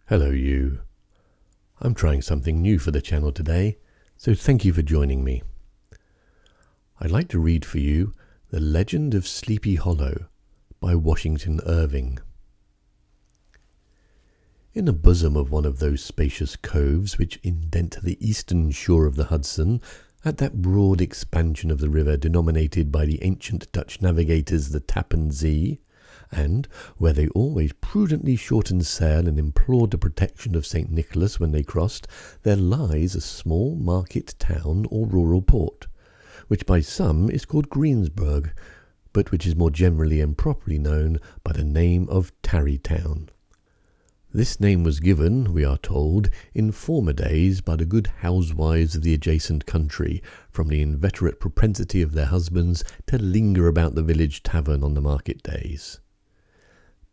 Hello you. I'm trying something new for the channel today, so thank you for joining me. I'd like to read for you The Legend of Sleepy Hollow by Washington Irving. In the bosom of one of those spacious coves which indent the eastern shore of the Hudson, at that broad expansion of the river denominated by the ancient Dutch navigators the Tappan Zee, and where they always prudently shortened sail and implored the protection of St. Nicholas when they crossed, there lies a small market town or rural port, which by some is called Greensburg, but which is more generally and properly known by the name of Tarrytown. This name was given, we are told, in former days by the good housewives of the adjacent country, from the inveterate propensity of their husbands to linger about the village tavern on the market days.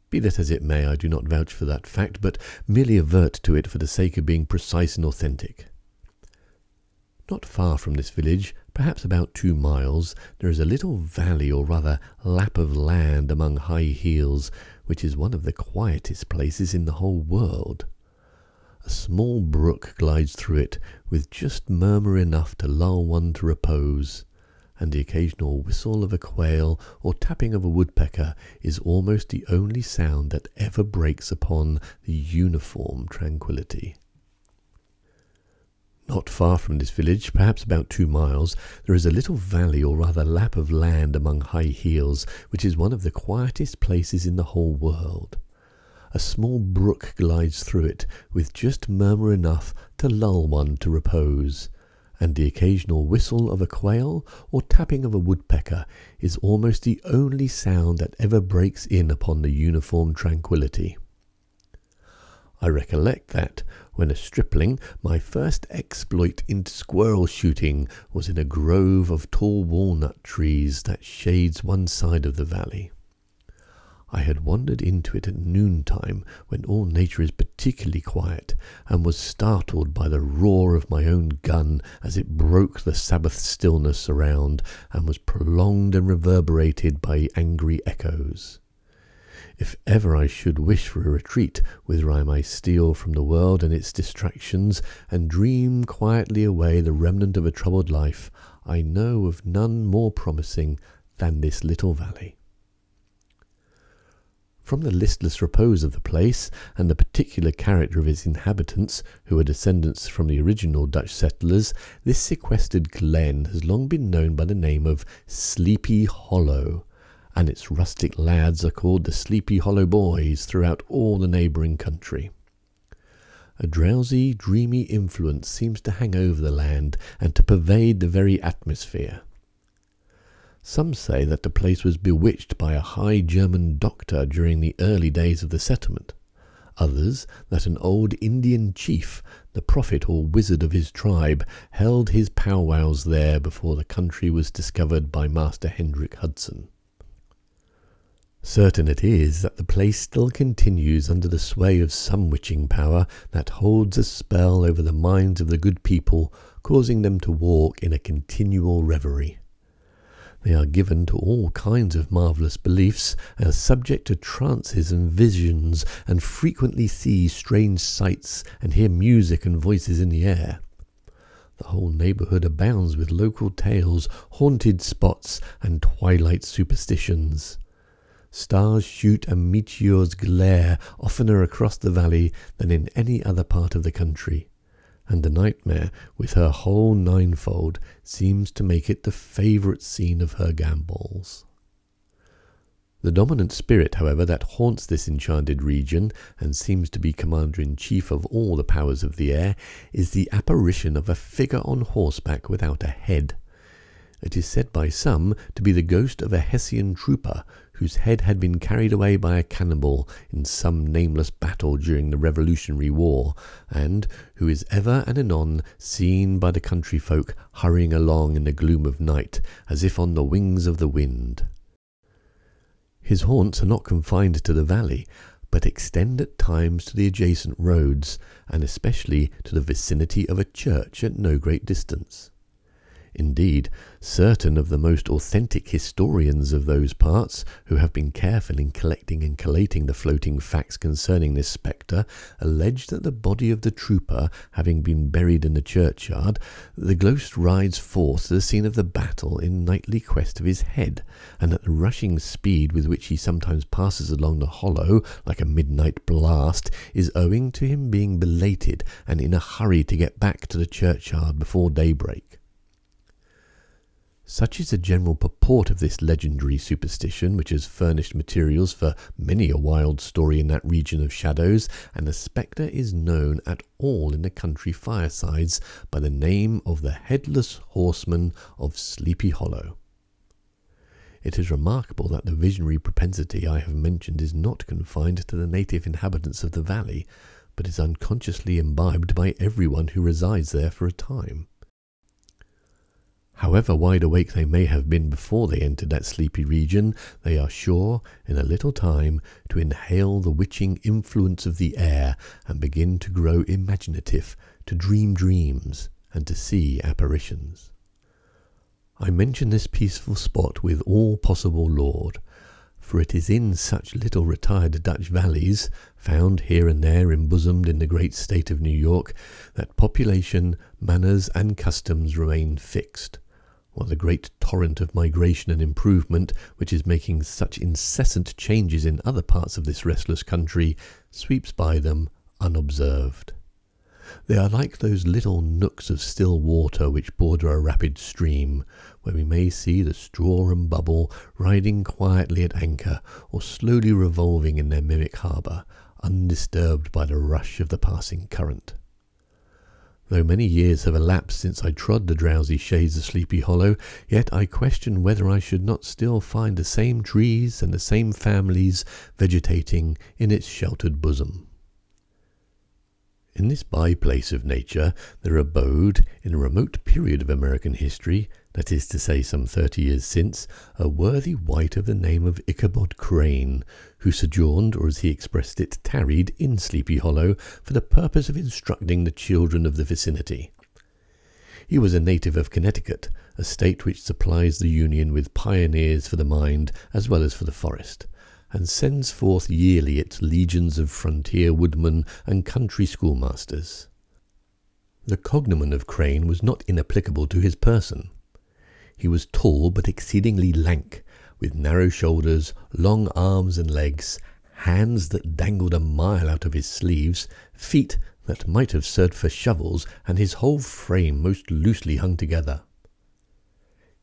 Be that as it may, I do not vouch for that fact, but merely avert to it for the sake of being precise and authentic. Not far from this village, perhaps about 2 miles, there is a little valley, or rather lap of land among high hills, which is one of the quietest places in the whole world. A small brook glides through it, with just murmur enough to lull one to repose, and the occasional whistle of a quail or tapping of a woodpecker is almost the only sound that ever breaks upon the uniform tranquillity. Not far from this village, perhaps about 2 miles, there is a little valley, or rather lap of land among high hills, which is one of the quietest places in the whole world. A small brook glides through it, with just murmur enough to lull one to repose, and the occasional whistle of a quail or tapping of a woodpecker is almost the only sound that ever breaks in upon the uniform tranquillity. I recollect that, when a stripling, my first exploit in squirrel shooting was in a grove of tall walnut trees that shades one side of the valley. I had wandered into it at noontime, when all nature is particularly quiet, and was startled by the roar of my own gun as it broke the Sabbath stillness around, and was prolonged and reverberated by angry echoes. If ever I should wish for a retreat whither I might steal from the world and its distractions, and dream quietly away the remnant of a troubled life, I know of none more promising than this little valley. From the listless repose of the place, and the particular character of its inhabitants, who are descendants from the original Dutch settlers, this sequestered glen has long been known by the name of Sleepy Hollow, and its rustic lads are called the Sleepy Hollow Boys throughout all the neighbouring country. A drowsy, dreamy influence seems to hang over the land and to pervade the very atmosphere. Some say that the place was bewitched by a high German doctor during the early days of the settlement. Others, that an old Indian chief, the prophet or wizard of his tribe, held his powwows there before the country was discovered by Master Hendrik Hudson. Certain it is that the place still continues under the sway of some witching power that holds a spell over the minds of the good people, causing them to walk in a continual reverie. They are given to all kinds of marvellous beliefs, and are subject to trances and visions, and frequently see strange sights and hear music and voices in the air. The whole neighbourhood abounds with local tales, haunted spots, and twilight superstitions. Stars shoot and meteors glare oftener across the valley than in any other part of the country, and the nightmare, with her whole ninefold, seems to make it the favourite scene of her gambols. The dominant spirit, however, that haunts this enchanted region, and seems to be commander-in-chief of all the powers of the air, is the apparition of a figure on horseback without a head. It is said by some to be the ghost of a Hessian trooper, whose head had been carried away by a cannibal in some nameless battle during the Revolutionary War, and who is ever and anon seen by the country folk hurrying along in the gloom of night, as if on the wings of the wind. His haunts are not confined to the valley, but extend at times to the adjacent roads, and especially to the vicinity of a church at no great distance. Indeed, certain of the most authentic historians of those parts, who have been careful in collecting and collating the floating facts concerning this spectre, allege that the body of the trooper having been buried in the churchyard, the ghost rides forth to the scene of the battle in nightly quest of his head, and that the rushing speed with which he sometimes passes along the hollow, like a midnight blast, is owing to him being belated and in a hurry to get back to the churchyard before daybreak. Such is the general purport of this legendary superstition, which has furnished materials for many a wild story in that region of shadows, and the spectre is known at all in the country firesides by the name of the Headless Horseman of Sleepy Hollow. It is remarkable that the visionary propensity I have mentioned is not confined to the native inhabitants of the valley, but is unconsciously imbibed by everyone who resides there for a time. However wide awake they may have been before they entered that sleepy region, they are sure, in a little time, to inhale the witching influence of the air, and begin to grow imaginative, to dream dreams, and to see apparitions. I mention this peaceful spot with all possible laud, for it is in such little retired Dutch valleys, found here and there embosomed in the great state of New York, that population, manners, and customs remain fixed, while the great torrent of migration and improvement, which is making such incessant changes in other parts of this restless country, sweeps by them unobserved. They are like those little nooks of still water which border a rapid stream, where we may see the straw and bubble riding quietly at anchor, or slowly revolving in their mimic harbour, undisturbed by the rush of the passing current. Though many years have elapsed since I trod the drowsy shades of Sleepy Hollow, yet I question whether I should not still find the same trees and the same families vegetating in its sheltered bosom. In this by-place of nature there abode, in a remote period of American history, that is to say some 30 years since, a worthy wight of the name of Ichabod Crane, who sojourned, or as he expressed it, tarried in Sleepy Hollow for the purpose of instructing the children of the vicinity. He was a native of Connecticut, a state which supplies the Union with pioneers for the mind as well as for the forest, and sends forth yearly its legions of frontier woodmen and country schoolmasters. The cognomen of Crane was not inapplicable to his person. He was tall but exceedingly lank, with narrow shoulders, long arms and legs, hands that dangled a mile out of his sleeves, feet that might have served for shovels, and his whole frame most loosely hung together.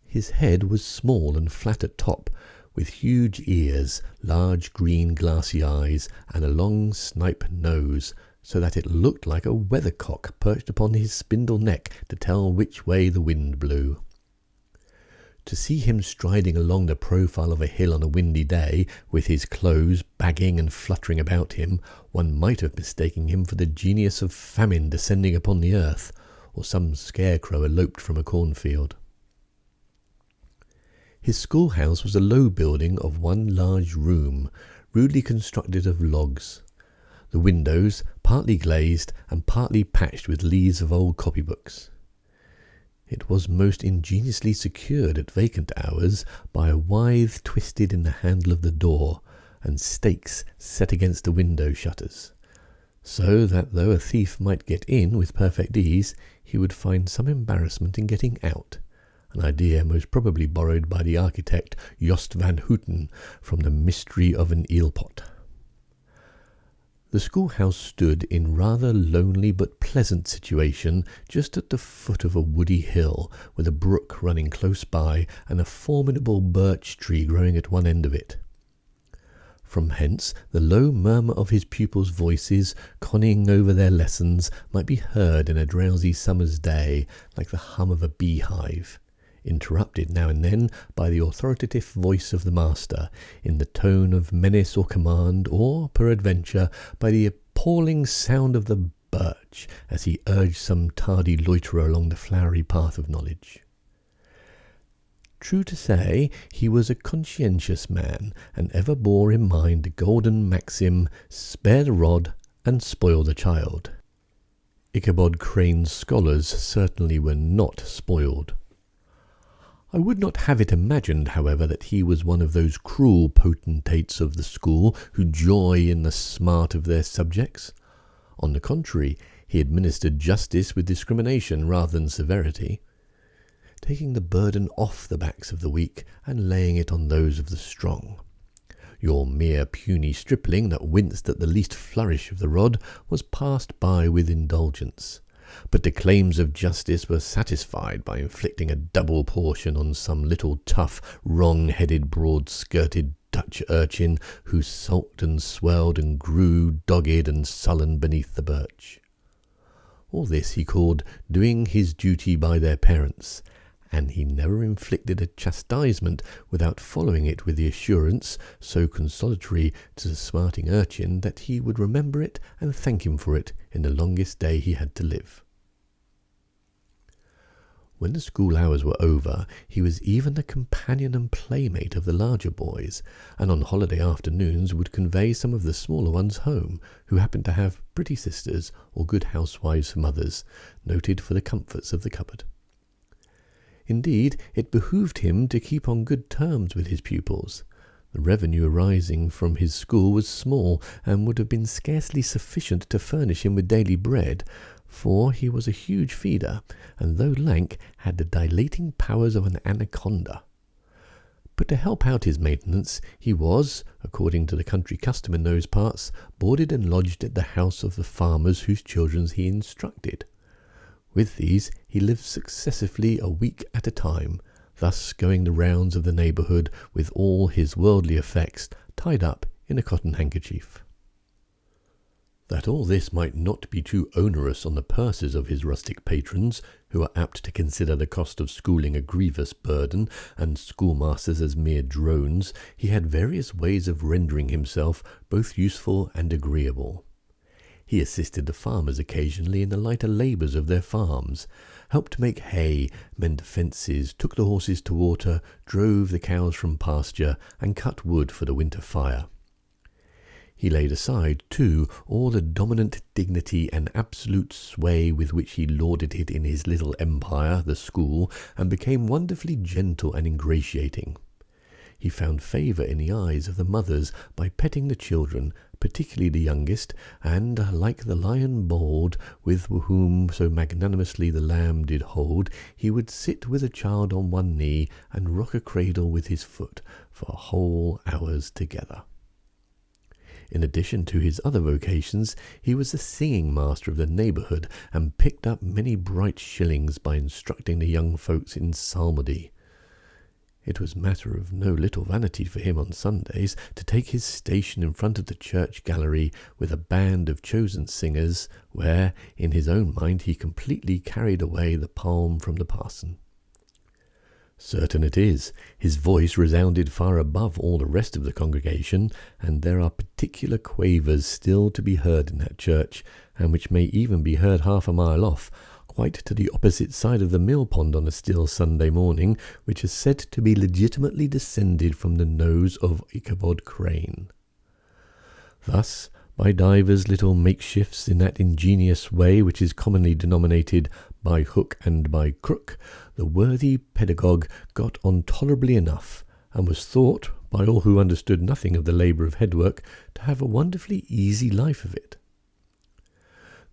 His head was small and flat at top, with huge ears, large green glassy eyes, and a long snipe nose, so that it looked like a weathercock perched upon his spindle neck to tell which way the wind blew. To see him striding along the profile of a hill on a windy day, with his clothes bagging and fluttering about him, one might have mistaken him for the genius of famine descending upon the earth, or some scarecrow eloped from a cornfield. His schoolhouse was a low building of one large room, rudely constructed of logs, the windows partly glazed and partly patched with leaves of old copybooks. It was most ingeniously secured at vacant hours by a withe twisted in the handle of the door, and stakes set against the window shutters, so that though a thief might get in with perfect ease, he would find some embarrassment in getting out, an idea most probably borrowed by the architect Jost van Houten from the mystery of an eelpot. The schoolhouse stood in rather lonely but pleasant situation just at the foot of a woody hill, with a brook running close by and a formidable birch tree growing at one end of it. From hence the low murmur of his pupils' voices, conning over their lessons, might be heard in a drowsy summer's day, like the hum of a beehive, interrupted now and then by the authoritative voice of the master, in the tone of menace or command, or, peradventure, by the appalling sound of the birch, as he urged some tardy loiterer along the flowery path of knowledge. True to say, he was a conscientious man, and ever bore in mind the golden maxim, spare the rod and spoil the child. Ichabod Crane's scholars certainly were not spoiled. I would not have it imagined, however, that he was one of those cruel potentates of the school who joy in the smart of their subjects. On the contrary, he administered justice with discrimination rather than severity, taking the burden off the backs of the weak and laying it on those of the strong. Your mere puny stripling that winced at the least flourish of the rod was passed by with indulgence, but the claims of justice were satisfied by inflicting a double portion on some little tough, wrong-headed, broad-skirted Dutch urchin who sulked and swelled and grew dogged and sullen beneath the birch. All this he called doing his duty by their parents, and he never inflicted a chastisement without following it with the assurance, so consolatory to the smarting urchin, that he would remember it and thank him for it in the longest day he had to live. When the school hours were over, he was even the companion and playmate of the larger boys, and on holiday afternoons would convey some of the smaller ones home, who happened to have pretty sisters or good housewives for mothers, noted for the comforts of the cupboard. Indeed, it behoved him to keep on good terms with his pupils. The revenue arising from his school was small, and would have been scarcely sufficient to furnish him with daily bread, for he was a huge feeder, and though lank, had the dilating powers of an anaconda. But to help out his maintenance, he was, according to the country custom in those parts, boarded and lodged at the house of the farmers whose children he instructed. With these he lived successively a week at a time, thus going the rounds of the neighbourhood with all his worldly effects tied up in a cotton handkerchief. That all this might not be too onerous on the purses of his rustic patrons, who are apt to consider the cost of schooling a grievous burden, and schoolmasters as mere drones, he had various ways of rendering himself both useful and agreeable. He assisted the farmers occasionally in the lighter labours of their farms, helped make hay, mend fences, took the horses to water, drove the cows from pasture, and cut wood for the winter fire. He laid aside, too, all the dominant dignity and absolute sway with which he lauded it in his little empire, the school, and became wonderfully gentle and ingratiating. He found favour in the eyes of the mothers by petting the children, particularly the youngest, and, like the lion bold, with whom so magnanimously the lamb did hold, he would sit with a child on one knee, and rock a cradle with his foot, for whole hours together. In addition to his other vocations, he was the singing master of the neighbourhood, and picked up many bright shillings by instructing the young folks in psalmody. It was matter of no little vanity for him on Sundays to take his station in front of the church gallery with a band of chosen singers, where, in his own mind, he completely carried away the palm from the parson. Certain it is, his voice resounded far above all the rest of the congregation, and there are particular quavers still to be heard in that church, and which may even be heard half a mile off, quite to the opposite side of the mill pond on a still Sunday morning, which is said to be legitimately descended from the nose of Ichabod Crane. Thus, by divers little makeshifts in that ingenious way which is commonly denominated by hook and by crook, the worthy pedagogue got on tolerably enough, and was thought, by all who understood nothing of the labour of headwork, to have a wonderfully easy life of it.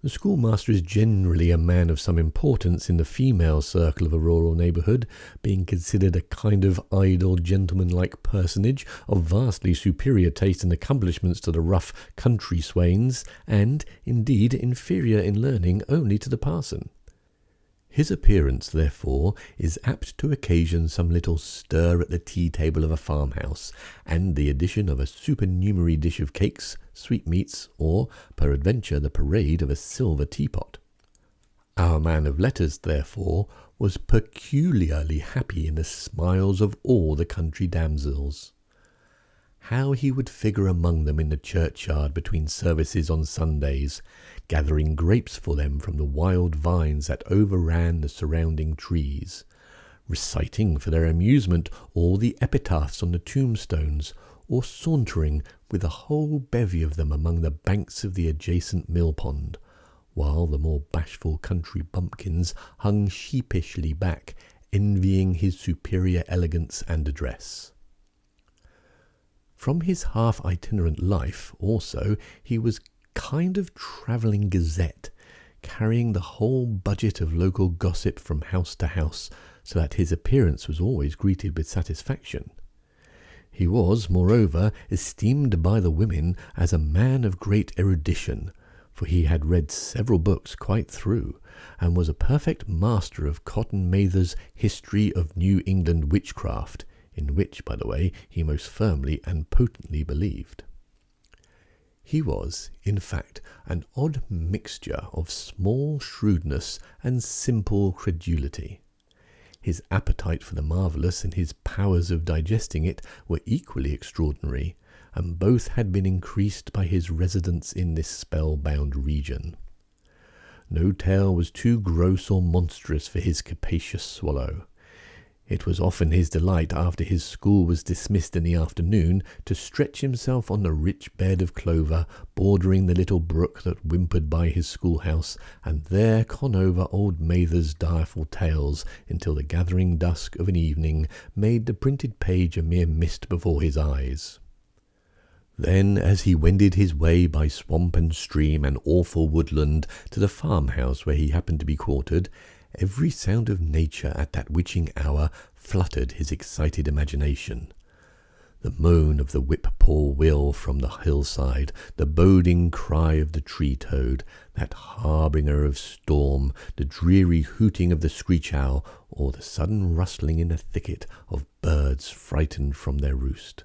The schoolmaster is generally a man of some importance in the female circle of a rural neighbourhood, being considered a kind of idle gentleman-like personage of vastly superior taste and accomplishments to the rough country swains, and, indeed, inferior in learning only to the parson. His appearance, therefore, is apt to occasion some little stir at the tea-table of a farmhouse, and the addition of a supernumerary dish of cakes, sweetmeats, or, peradventure, the parade of a silver teapot. Our man of letters, therefore, was peculiarly happy in the smiles of all the country damsels. How he would figure among them in the churchyard between services on Sundays, gathering grapes for them from the wild vines that overran the surrounding trees, reciting for their amusement all the epitaphs on the tombstones, or sauntering with a whole bevy of them among the banks of the adjacent mill pond, while the more bashful country bumpkins hung sheepishly back, envying his superior elegance and address. From his half-itinerant life, also, he was kind of travelling gazette, carrying the whole budget of local gossip from house to house, so that his appearance was always greeted with satisfaction. He was, moreover, esteemed by the women as a man of great erudition, for he had read several books quite through, and was a perfect master of Cotton Mather's History of New England Witchcraft, in which, by the way, he most firmly and potently believed. He was, in fact, an odd mixture of small shrewdness and simple credulity. His appetite for the marvellous and his powers of digesting it were equally extraordinary, and both had been increased by his residence in this spell-bound region. No tale was too gross or monstrous for his capacious swallow. It was often his delight, after his school was dismissed in the afternoon, to stretch himself on the rich bed of clover bordering the little brook that whimpered by his schoolhouse, and there con over old Mather's direful tales until the gathering dusk of an evening made the printed page a mere mist before his eyes. Then, as he wended his way by swamp and stream and awful woodland to the farmhouse where he happened to be quartered, every sound of nature at that witching hour fluttered his excited imagination. The moan of the whip-poor-will from the hillside, the boding cry of the tree-toad, that harbinger of storm, the dreary hooting of the screech-owl, or the sudden rustling in a thicket of birds frightened from their roost.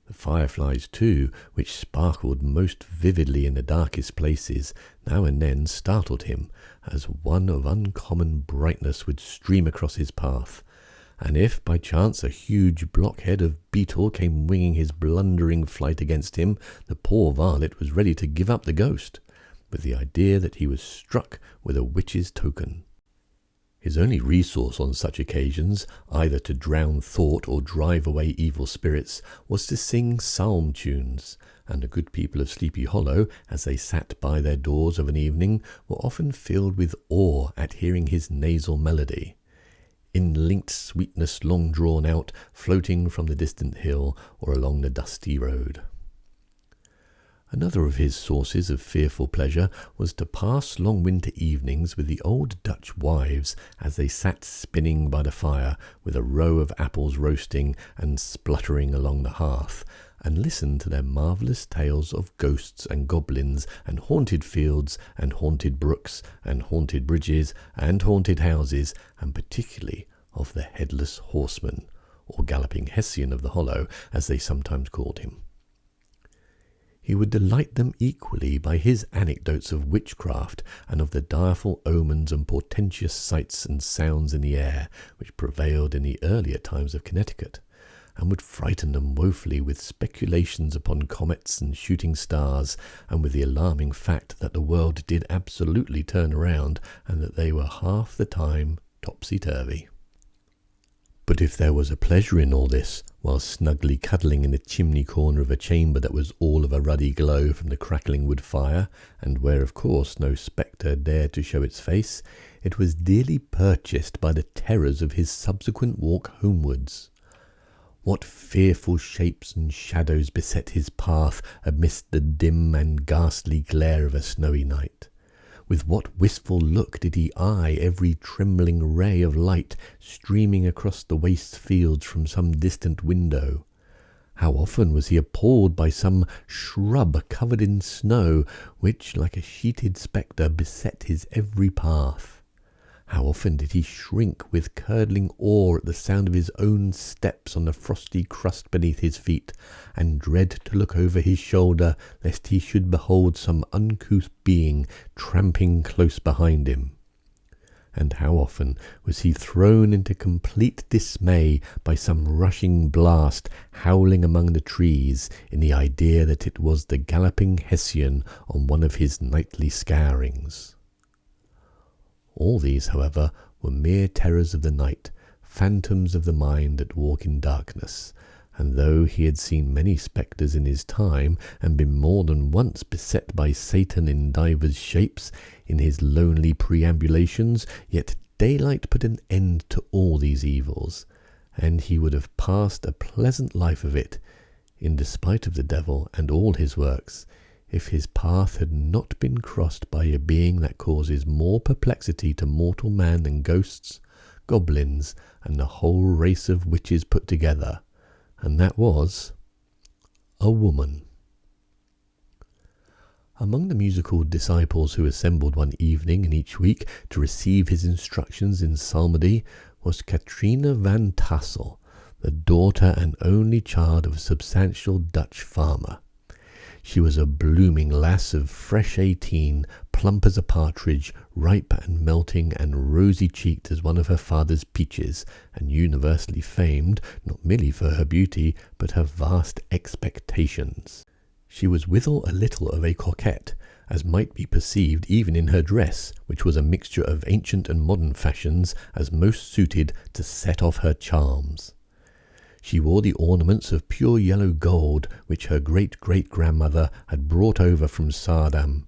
The fireflies, too, which sparkled most vividly in the darkest places, now and then startled him, as one of uncommon brightness would stream across his path, and if by chance a huge blockhead of beetle came winging his blundering flight against him, the poor varlet was ready to give up the ghost, with the idea that he was struck with a witch's token. His only resource on such occasions, either to drown thought or drive away evil spirits, was to sing psalm tunes, and the good people of Sleepy Hollow, as they sat by their doors of an evening, were often filled with awe at hearing his nasal melody, in linked sweetness long drawn out, floating from the distant hill or along the dusty road. Another of his sources of fearful pleasure was to pass long winter evenings with the old Dutch wives as they sat spinning by the fire, with a row of apples roasting and spluttering along the hearth, and listen to their marvellous tales of ghosts and goblins and haunted fields and haunted brooks and haunted bridges and haunted houses, and particularly of the headless horseman, or galloping Hessian of the Hollow, as they sometimes called him. He would delight them equally by his anecdotes of witchcraft and of the direful omens and portentous sights and sounds in the air which prevailed in the earlier times of Connecticut, and would frighten them woefully with speculations upon comets and shooting stars, and with the alarming fact that the world did absolutely turn around, and that they were half the time topsy-turvy. But if there was a pleasure in all this, while snugly cuddling in the chimney corner of a chamber that was all of a ruddy glow from the crackling wood fire, and where of course no spectre dared to show its face, it was dearly purchased by the terrors of his subsequent walk homewards. What fearful shapes and shadows beset his path amidst the dim and ghastly glare of a snowy night! With what wistful look did he eye every trembling ray of light streaming across the waste fields from some distant window! How often was he appalled by some shrub covered in snow, which, like a sheeted spectre, beset his every path! How often did he shrink with curdling awe at the sound of his own steps on the frosty crust beneath his feet, and dread to look over his shoulder lest he should behold some uncouth being tramping close behind him! And how often was he thrown into complete dismay by some rushing blast howling among the trees, in the idea that it was the galloping Hessian on one of his nightly scourings! All these, however, were mere terrors of the night, phantoms of the mind that walk in darkness, and though he had seen many spectres in his time, and been more than once beset by Satan in divers shapes in his lonely perambulations, yet Daylight put an end to all these evils, and he would have passed a pleasant life of it, in despite of the devil and all his works, if his path had not been crossed by a being that causes more perplexity to mortal man than ghosts, goblins, and the whole race of witches put together, and that was a woman. Among the musical disciples who assembled one evening in each week to receive his instructions in psalmody was Katrina van Tassel, the daughter and only child of a substantial Dutch farmer. She was a blooming lass of fresh 18, plump as a partridge, ripe and melting and rosy-cheeked as one of her father's peaches, and universally famed, not merely for her beauty, but her vast expectations. She was withal a little of a coquette, as might be perceived even in her dress, which was a mixture of ancient and modern fashions, as most suited to set off her charms. She wore the ornaments of pure yellow gold which her great-great-grandmother had brought over from Saardam,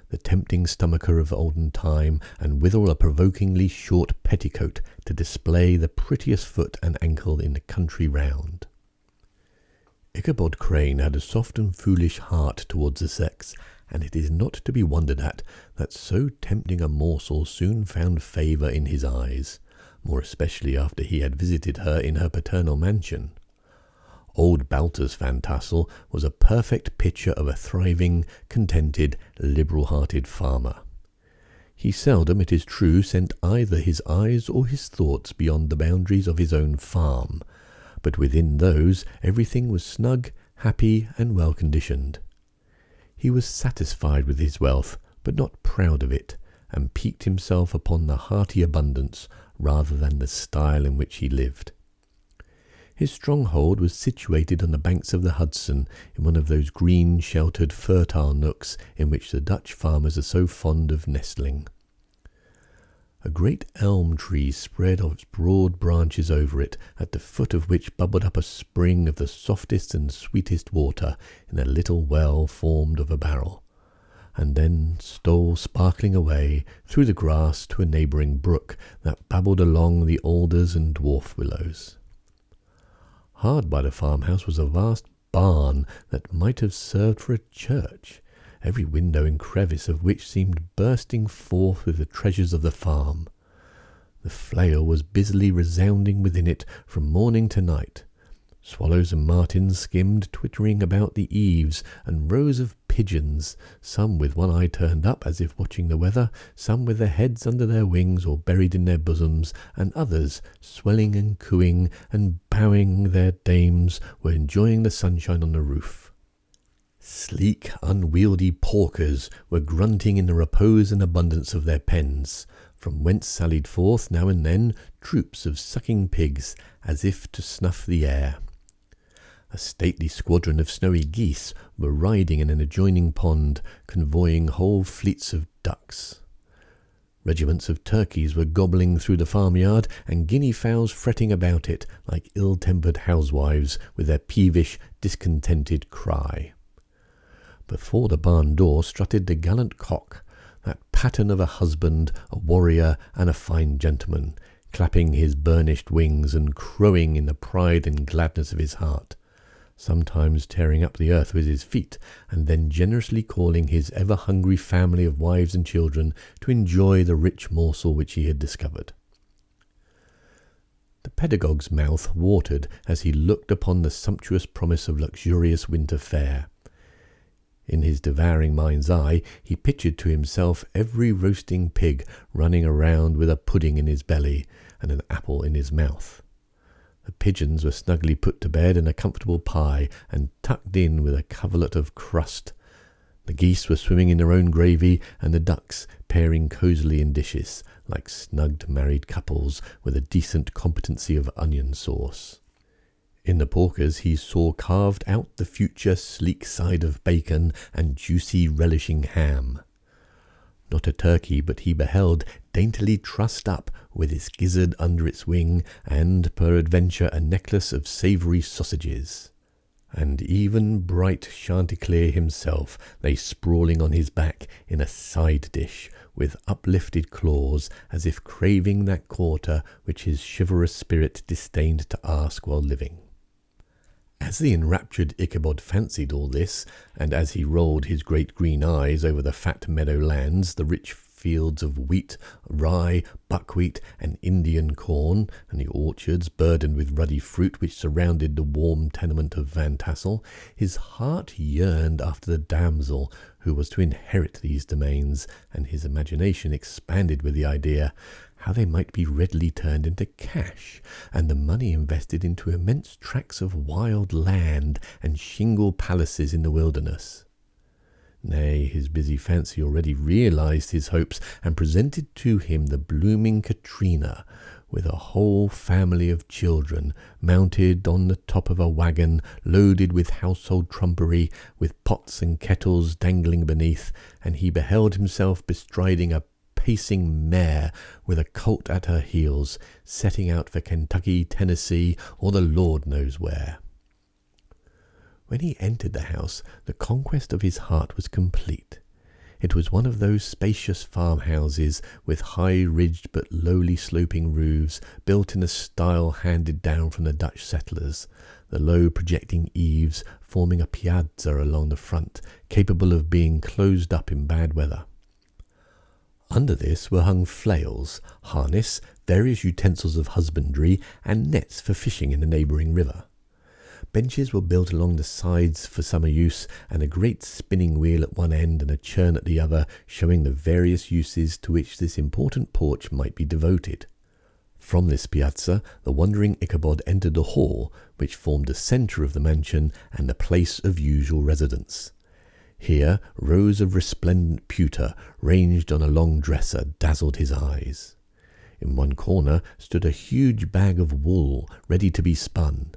the tempting stomacher of olden time, and withal a provokingly short petticoat to display the prettiest foot and ankle in the country round. Ichabod Crane had a soft and foolish heart towards the sex, and it is not to be wondered at that so tempting a morsel soon found favour in his eyes, more especially after he had visited her in her paternal mansion. Old Baltus Van Tassel was a perfect picture of a thriving, contented, liberal-hearted farmer. He seldom, it is true, sent either his eyes or his thoughts beyond the boundaries of his own farm, but within those everything was snug, happy, and well-conditioned. He was satisfied with his wealth, but not proud of it, and piqued himself upon the hearty abundance rather than the style in which he lived. His stronghold was situated on the banks of the Hudson, in one of those green, sheltered, fertile nooks in which the Dutch farmers are so fond of nestling. A great elm tree spread its broad branches over it, at the foot of which bubbled up a spring of the softest and sweetest water in a little well formed of a barrel, and then stole sparkling away through the grass to a neighbouring brook that babbled along the alders and dwarf willows. Hard by the farmhouse was a vast barn that might have served for a church, every window and crevice of which seemed bursting forth with the treasures of the farm. The flail was busily resounding within it from morning to night. Swallows and martins skimmed twittering about the eaves, and rows of pigeons, some with one eye turned up as if watching the weather, some with their heads under their wings or buried in their bosoms, and others, swelling and cooing and bowing their dames, were enjoying the sunshine on the roof. Sleek, unwieldy porkers were grunting in the repose and abundance of their pens, from whence sallied forth now and then troops of sucking pigs, as if to snuff the air. A stately squadron of snowy geese were riding in an adjoining pond, convoying whole fleets of ducks. Regiments of turkeys were gobbling through the farmyard, and guinea fowls fretting about it like ill-tempered housewives with their peevish, discontented cry. Before the barn door strutted the gallant cock, that pattern of a husband, a warrior, and a fine gentleman, clapping his burnished wings and crowing in the pride and gladness of his heart, sometimes tearing up the earth with his feet, and then generously calling his ever-hungry family of wives and children to enjoy the rich morsel which he had discovered. The pedagogue's mouth watered as he looked upon the sumptuous promise of luxurious winter fare. In his devouring mind's eye he pictured to himself every roasting pig running around with a pudding in his belly and an apple in his mouth. The pigeons were snugly put to bed in a comfortable pie and tucked in with a coverlet of crust. The geese were swimming in their own gravy, and the ducks pairing cosily in dishes, like snugged married couples with a decent competency of onion sauce. In the porkers he saw carved out the future sleek side of bacon and juicy relishing ham. Not a turkey but he beheld daintily trussed up with its gizzard under its wing, and peradventure a necklace of savoury sausages. and even bright Chanticleer himself lay sprawling on his back in a side dish, with uplifted claws, as if craving that quarter which his chivalrous spirit disdained to ask while living. As the enraptured Ichabod fancied all this, and as he rolled his great green eyes over the fat meadow lands, the rich fields of wheat, rye, buckwheat, and Indian corn, and the orchards burdened with ruddy fruit which surrounded the warm tenement of Van Tassel, his heart yearned after the damsel who was to inherit these domains, and his imagination expanded with the idea how they might be readily turned into cash, and the money invested into immense tracts of wild land and shingle palaces in the wilderness. Nay, his busy fancy already realized his hopes, and presented to him the blooming Katrina, with a whole family of children, mounted on the top of a wagon, loaded with household trumpery, with pots and kettles dangling beneath, and he beheld himself bestriding a pacing mare with a colt at her heels, setting out for Kentucky, Tennessee, or the Lord knows where. When he entered the house, the conquest of his heart was complete. It was one of those spacious farmhouses with high-ridged but lowly sloping roofs, built in a style handed down from the Dutch settlers, the low projecting eaves forming a piazza along the front, capable of being closed up in bad weather. Under this were hung flails, harness, various utensils of husbandry, and nets for fishing in the neighbouring river. Benches were built along the sides for summer use, and a great spinning wheel at one end and a churn at the other, showing the various uses to which this important porch might be devoted. From this piazza the wondering Ichabod entered the hall, which formed the centre of the mansion and the place of usual residence. Here rows of resplendent pewter, ranged on a long dresser, dazzled his eyes. In one corner stood a huge bag of wool, ready to be spun.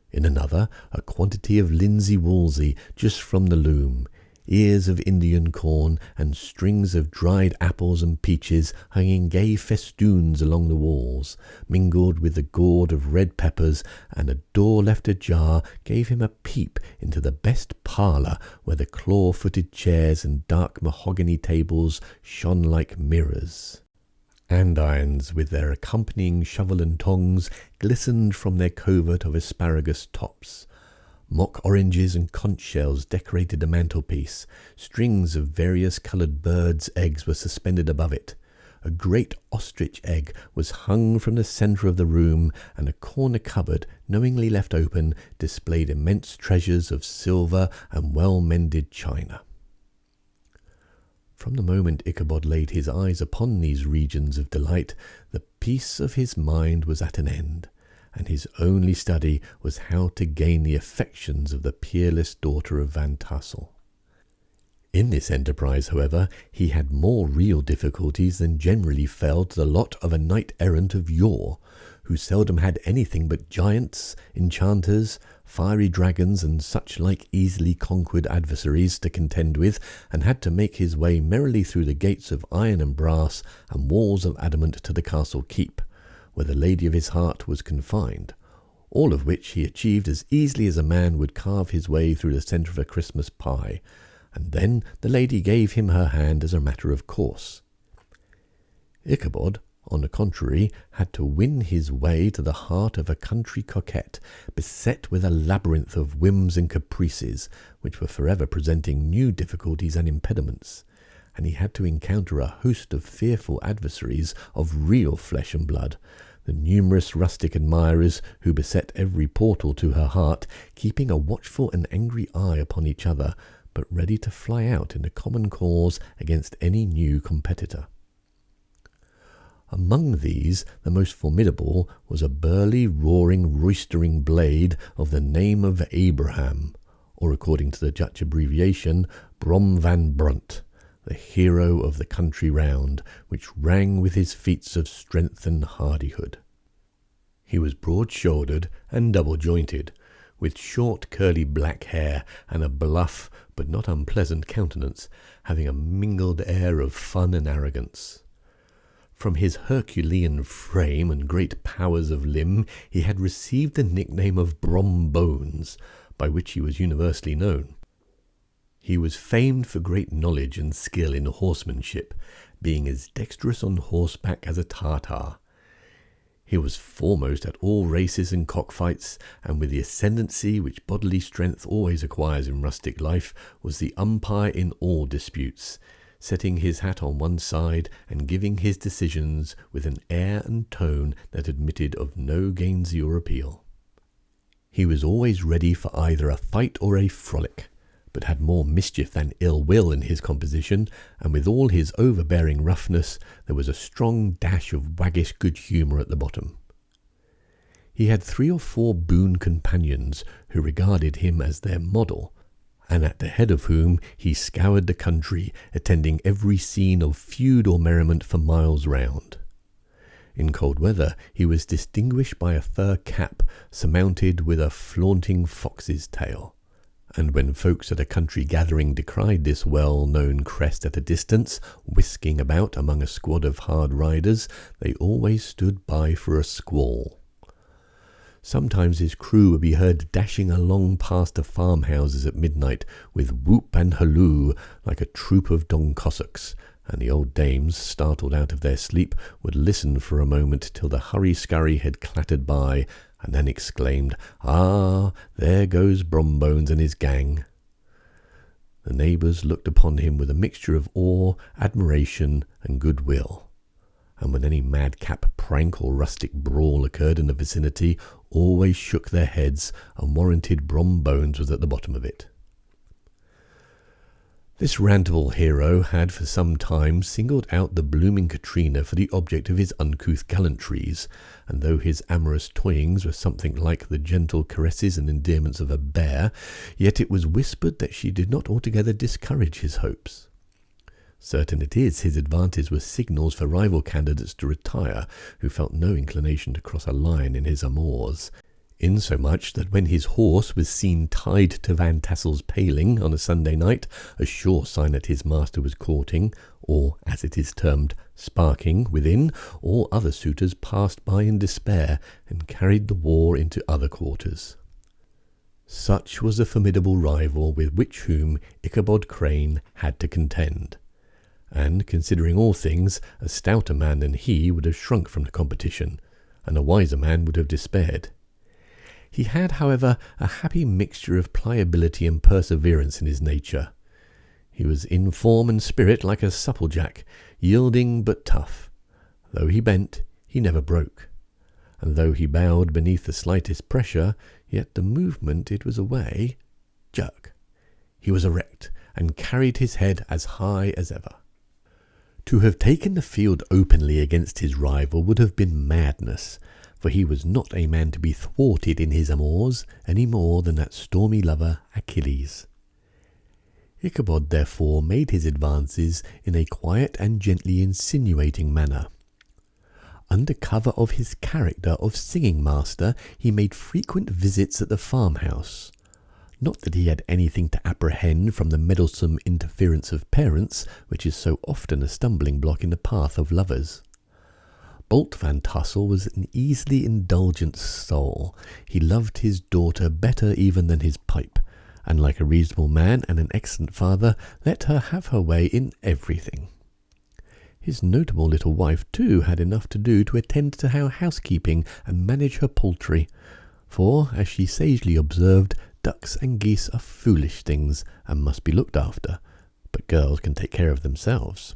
In another, a quantity of linsey-woolsey, just from the loom, ears of Indian corn, and strings of dried apples and peaches hung in gay festoons along the walls, mingled with the gourd of red peppers, and a door left ajar gave him a peep into the best parlour, where the claw-footed chairs and dark mahogany tables shone like mirrors. Andirons, with their accompanying shovel and tongs, glistened from their covert of asparagus tops. Mock oranges and conch shells decorated the mantelpiece. Strings of various coloured birds' eggs were suspended above it. A great ostrich egg was hung from the centre of the room, and a corner cupboard, knowingly left open, displayed immense treasures of silver and well-mended china. From the moment Ichabod laid his eyes upon these regions of delight, the peace of his mind was at an end, and his only study was how to gain the affections of the peerless daughter of Van Tassel. In this enterprise, however, he had more real difficulties than generally fell to the lot of a knight-errant of yore, who seldom had anything but giants, enchanters, fiery dragons, and such like easily conquered adversaries to contend with, and had to make his way merrily through the gates of iron and brass and walls of adamant to the castle keep, where the lady of his heart was confined, all of which he achieved as easily as a man would carve his way through the centre of a Christmas pie, and then the lady gave him her hand as a matter of course. Ichabod, on the contrary, had to win his way to the heart of a country coquette, beset with a labyrinth of whims and caprices, which were forever presenting new difficulties and impediments, and he had to encounter a host of fearful adversaries of real flesh and blood, the numerous rustic admirers who beset every portal to her heart, keeping a watchful and angry eye upon each other, but ready to fly out in the common cause against any new competitor. Among these, the most formidable was a burly, roaring, roistering blade of the name of Abraham, or according to the Dutch abbreviation, Brom van Brunt, the hero of the country round, which rang with his feats of strength and hardihood. He was broad-shouldered and double-jointed, with short curly black hair and a bluff but not unpleasant countenance, having a mingled air of fun and arrogance. From his Herculean frame and great powers of limb he had received the nickname of Brom Bones, by which he was universally known. He was famed for great knowledge and skill in horsemanship, being as dexterous on horseback as a Tartar. He was foremost at all races and cockfights, and with the ascendancy which bodily strength always acquires in rustic life, was the umpire in all disputes, setting his hat on one side and giving his decisions with an air and tone that admitted of no gainsay or appeal. He was always ready for either a fight or a frolic, but had more mischief than ill will in his composition, and with all his overbearing roughness there was a strong dash of waggish good humour at the bottom. He had 3 or 4 boon companions who regarded him as their model, and at the head of whom he scoured the country, attending every scene of feud or merriment for miles round. In cold weather he was distinguished by a fur cap surmounted with a flaunting fox's tail, and when folks at a country gathering descried this well-known crest at a distance, whisking about among a squad of hard riders, they always stood by for a squall. Sometimes his crew would be heard dashing along past the farmhouses at midnight with whoop and halloo like a troop of Don Cossacks, and the old dames, startled out of their sleep, would listen for a moment till the hurry-scurry had clattered by, and then exclaimed, "Ah, there goes Brombones and his gang." The neighbours looked upon him with a mixture of awe, admiration, and goodwill, and when any madcap prank or rustic brawl occurred in the vicinity, always shook their heads and warranted Brombones was at the bottom of it. This rantable hero had for some time singled out the blooming Katrina for the object of his uncouth gallantries, and though his amorous toyings were something like the gentle caresses and endearments of a bear, yet it was whispered that she did not altogether discourage his hopes. Certain it is, his advances were signals for rival candidates to retire, who felt no inclination to cross a line in his amours, insomuch that when his horse was seen tied to Van Tassel's paling on a Sunday night, a sure sign that his master was courting, or, as it is termed, sparking, within, all other suitors passed by in despair, and carried the war into other quarters. Such was the formidable rival with which whom Ichabod Crane had to contend, and, considering all things, a stouter man than he would have shrunk from the competition, and a wiser man would have despaired. He had, however, a happy mixture of pliability and perseverance in his nature. He was in form and spirit like a supplejack, yielding but tough. Though he bent, he never broke, and though he bowed beneath the slightest pressure, yet the movement it was away, jerk. He was erect, and carried his head as high as ever. To have taken the field openly against his rival would have been madness, for he was not a man to be thwarted in his amours any more than that stormy lover Achilles. Ichabod therefore made his advances in a quiet and gently insinuating manner. Under cover of his character of singing master, he made frequent visits at the farmhouse. Not that he had anything to apprehend from the meddlesome interference of parents, which is so often a stumbling block in the path of lovers. Bolt Van Tassel was an easily indulgent soul. He loved his daughter better even than his pipe, and like a reasonable man and an excellent father, let her have her way in everything. His notable little wife, too, had enough to do to attend to her housekeeping and manage her poultry, for, as she sagely observed, ducks and geese are foolish things and must be looked after, but girls can take care of themselves.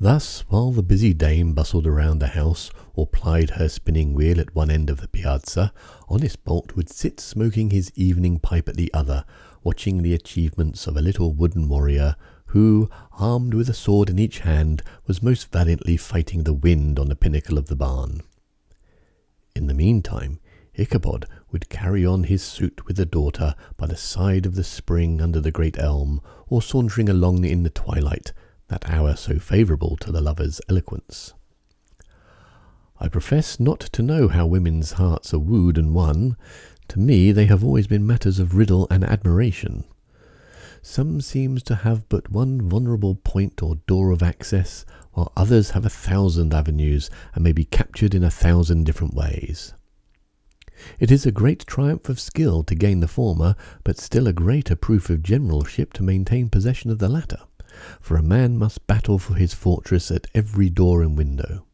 Thus, while the busy dame bustled around the house, or plied her spinning wheel at one end of the piazza, honest Bolt would sit smoking his evening pipe at the other, watching the achievements of a little wooden warrior, who, armed with a sword in each hand, was most valiantly fighting the wind on the pinnacle of the barn. In the meantime, Ichabod would carry on his suit with the daughter by the side of the spring under the great elm, or sauntering along in the twilight, that hour so favourable to the lover's eloquence. I profess not to know how women's hearts are wooed and won. To me they have always been matters of riddle and admiration. Some seems to have but one vulnerable point or door of access, while others have 1,000 avenues, and may be captured in 1,000 different ways. It is a great triumph of skill to gain the former, but still a greater proof of generalship to maintain possession of the latter, for a man must battle for his fortress at every door and window.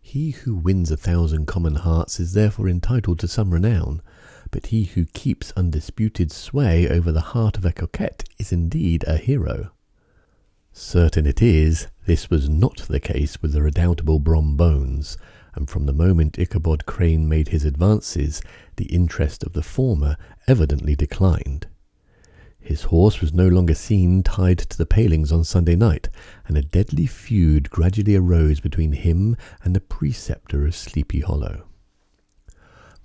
He who wins 1,000 common hearts is therefore entitled to some renown, but he who keeps undisputed sway over the heart of a coquette is indeed a hero. Certain it is, this was not the case with the redoubtable Brom Bones, and from the moment Ichabod Crane made his advances, the interest of the former evidently declined. His horse was no longer seen tied to the palings on Sunday night, and a deadly feud gradually arose between him and the preceptor of Sleepy Hollow.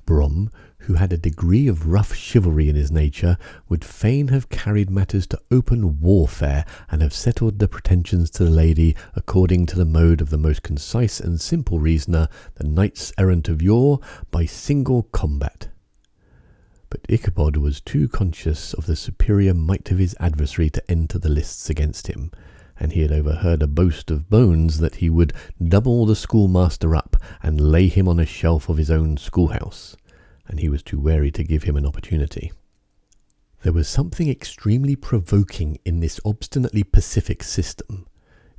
Brom, who had a degree of rough chivalry in his nature, would fain have carried matters to open warfare, and have settled the pretensions to the lady according to the mode of the most concise and simple reasoner, the knights errant of yore, by single combat. But Ichabod was too conscious of the superior might of his adversary to enter the lists against him, and he had overheard a boast of Bones that he would double the schoolmaster up and lay him on a shelf of his own schoolhouse, and he was too wary to give him an opportunity. There was something extremely provoking in this obstinately pacific system.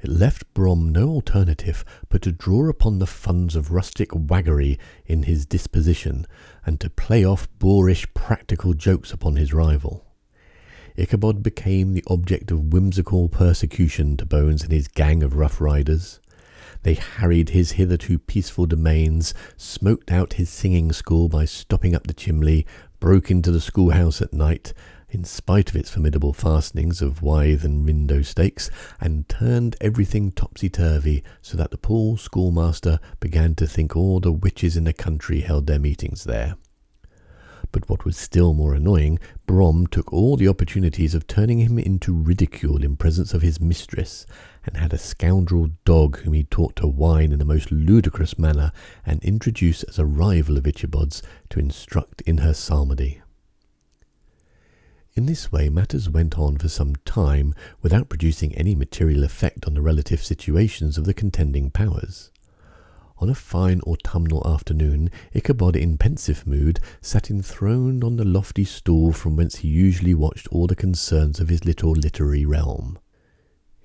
It left Brom no alternative but to draw upon the funds of rustic waggery in his disposition, and to play off boorish practical jokes upon his rival. Ichabod became the object of whimsical persecution to Bones and his gang of rough riders. They harried his hitherto peaceful domains, smoked out his singing school by stopping up the chimney, broke into the schoolhouse at night, in spite of its formidable fastenings of withe and window stakes, and turned everything topsy-turvy, so that the poor schoolmaster began to think all the witches in the country held their meetings there. But what was still more annoying, Brom took all the opportunities of turning him into ridicule in presence of his mistress, and had a scoundrel dog whom he taught to whine in the most ludicrous manner, and introduce as a rival of Ichabod's to instruct in her psalmody. In this way matters went on for some time without producing any material effect on the relative situations of the contending powers. On a fine autumnal afternoon, Ichabod, in pensive mood, sat enthroned on the lofty stool from whence he usually watched all the concerns of his little literary realm.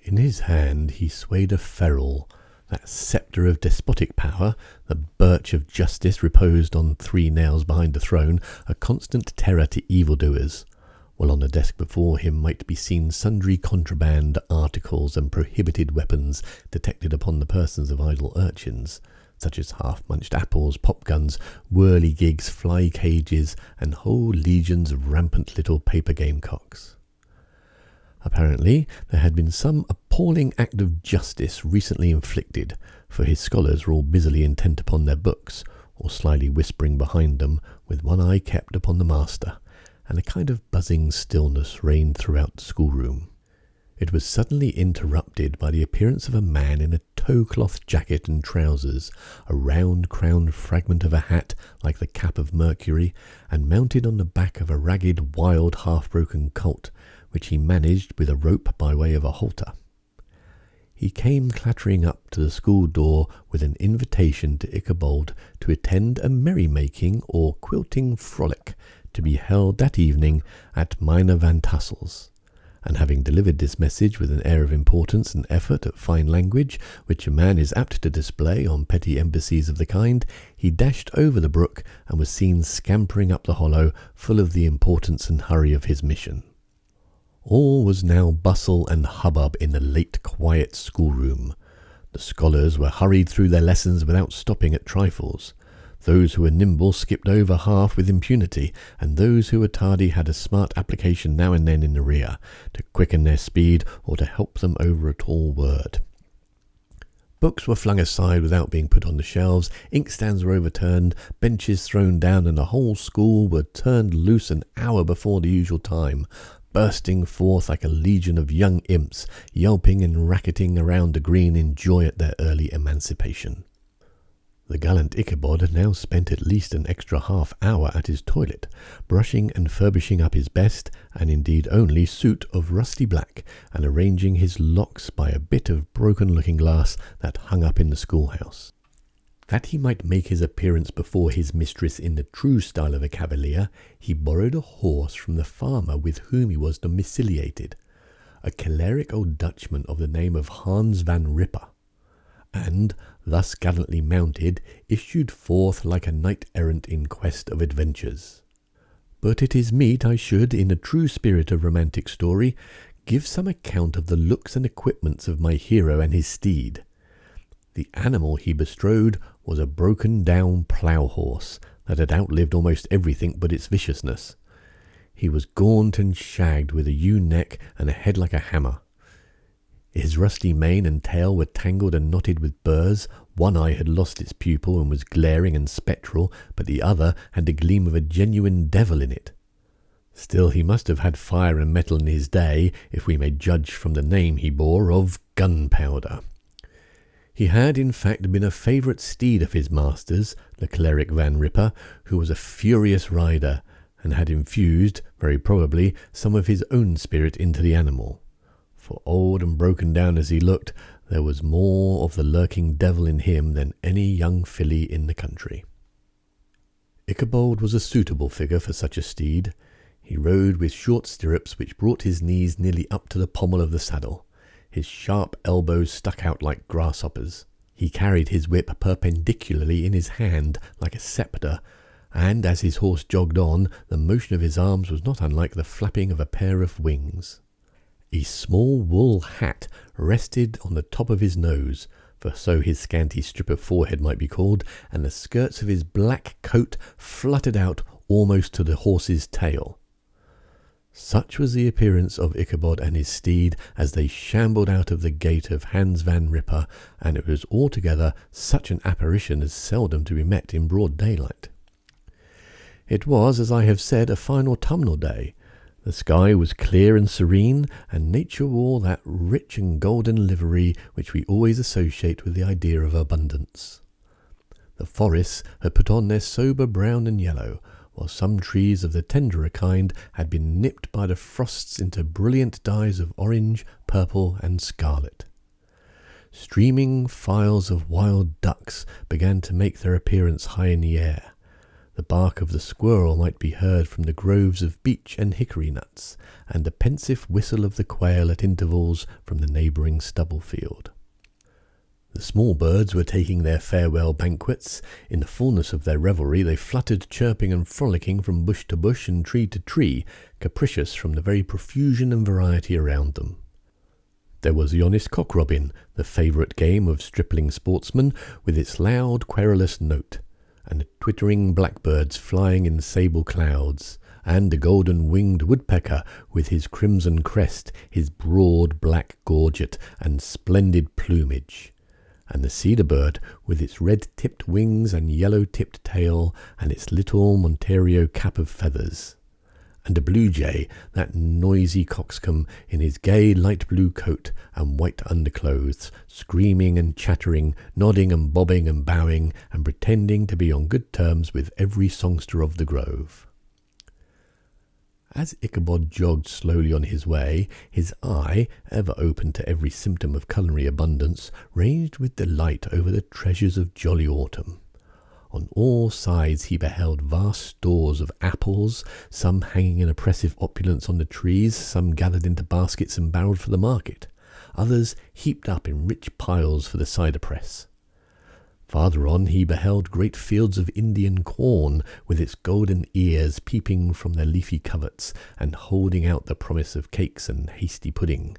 In his hand he swayed a ferule, that sceptre of despotic power, the birch of justice reposed on 3 nails behind the throne, a constant terror to evildoers, while on the desk before him might be seen sundry contraband articles and prohibited weapons detected upon the persons of idle urchins, such as half-munched apples, pop-guns, whirligigs, fly-cages, and whole legions of rampant little paper gamecocks. Apparently there had been some appalling act of justice recently inflicted, for his scholars were all busily intent upon their books, or slyly whispering behind them, with one eye kept upon the master, and a kind of buzzing stillness reigned throughout the schoolroom. It was suddenly interrupted by the appearance of a man in a tow-cloth jacket and trousers, a round-crowned fragment of a hat like the cap of Mercury, and mounted on the back of a ragged, wild, half-broken colt, which he managed with a rope by way of a halter. He came clattering up to the school door with an invitation to Ichabod to attend a merry-making or quilting frolic to be held that evening at Minor Van Tassel's, and having delivered this message with an air of importance and effort at fine language, which a man is apt to display on petty embassies of the kind, he dashed over the brook and was seen scampering up the hollow, full of the importance and hurry of his mission. All was now bustle and hubbub in the late quiet schoolroom. The scholars were hurried through their lessons without stopping at trifles. Those who were nimble skipped over half with impunity, and those who were tardy had a smart application now and then in the rear, to quicken their speed or to help them over a tall word. Books were flung aside without being put on the shelves, inkstands were overturned, benches thrown down, and the whole school were turned loose an hour before the usual time, bursting forth like a legion of young imps, yelping and racketing around the green in joy at their early emancipation. The gallant Ichabod had now spent at least an extra half-hour at his toilet, brushing and furbishing up his best, and indeed only, suit of rusty black, and arranging his locks by a bit of broken looking-glass that hung up in the schoolhouse. That he might make his appearance before his mistress in the true style of a cavalier, he borrowed a horse from the farmer with whom he was domiciliated, a choleric old Dutchman of the name of Hans van Ripper, and, thus gallantly mounted, issued forth like a knight-errant in quest of adventures. But it is meet I should, in a true spirit of romantic story, give some account of the looks and equipments of my hero and his steed. The animal he bestrode was a broken-down plough-horse that had outlived almost everything but its viciousness. He was gaunt and shagged, with a ewe neck and a head like a hammer. His rusty mane and tail were tangled and knotted with burrs. One eye had lost its pupil and was glaring and spectral, but the other had the gleam of a genuine devil in it. Still, he must have had fire and metal in his day, if we may judge from the name he bore of Gunpowder. He had, in fact, been a favourite steed of his master's, the cleric Van Ripper, who was a furious rider, and had infused, very probably, some of his own spirit into the animal. For old and broken down as he looked, there was more of the lurking devil in him than any young filly in the country. Ichabod was a suitable figure for such a steed. He rode with short stirrups which brought his knees nearly up to the pommel of the saddle. His sharp elbows stuck out like grasshoppers. He carried his whip perpendicularly in his hand like a sceptre, and as his horse jogged on, the motion of his arms was not unlike the flapping of a pair of wings. A small wool hat rested on the top of his nose, for so his scanty strip of forehead might be called, and the skirts of his black coat fluttered out almost to the horse's tail. Such was the appearance of Ichabod and his steed as they shambled out of the gate of Hans Van Ripper, and it was altogether such an apparition as seldom to be met in broad daylight. It was, as I have said, a fine autumnal day. The sky was clear and serene, and nature wore that rich and golden livery which we always associate with the idea of abundance. The forests had put on their sober brown and yellow, while some trees of the tenderer kind had been nipped by the frosts into brilliant dyes of orange, purple, and scarlet. Streaming files of wild ducks began to make their appearance high in the air. The bark of the squirrel might be heard from the groves of beech and hickory nuts, and the pensive whistle of the quail at intervals from the neighbouring stubble field. The small birds were taking their farewell banquets. In the fullness of their revelry they fluttered chirping and frolicking from bush to bush and tree to tree, capricious from the very profusion and variety around them. There was the honest cock-robin, the favourite game of stripling sportsmen, with its loud querulous note, and the twittering blackbirds flying in sable clouds, and the golden-winged woodpecker with his crimson crest, his broad black gorget, and splendid plumage, and the cedar-bird with its red-tipped wings and yellow-tipped tail, and its little Monterio cap of feathers, and the blue-jay, that noisy coxcomb, in his gay light-blue coat and white underclothes, screaming and chattering, nodding and bobbing and bowing, and pretending to be on good terms with every songster of the grove. As Ichabod jogged slowly on his way, his eye, ever open to every symptom of culinary abundance, ranged with delight over the treasures of jolly autumn. On all sides he beheld vast stores of apples, some hanging in oppressive opulence on the trees, some gathered into baskets and barrelled for the market, others heaped up in rich piles for the cider press. Farther on he beheld great fields of Indian corn, with its golden ears peeping from their leafy coverts, and holding out the promise of cakes and hasty pudding,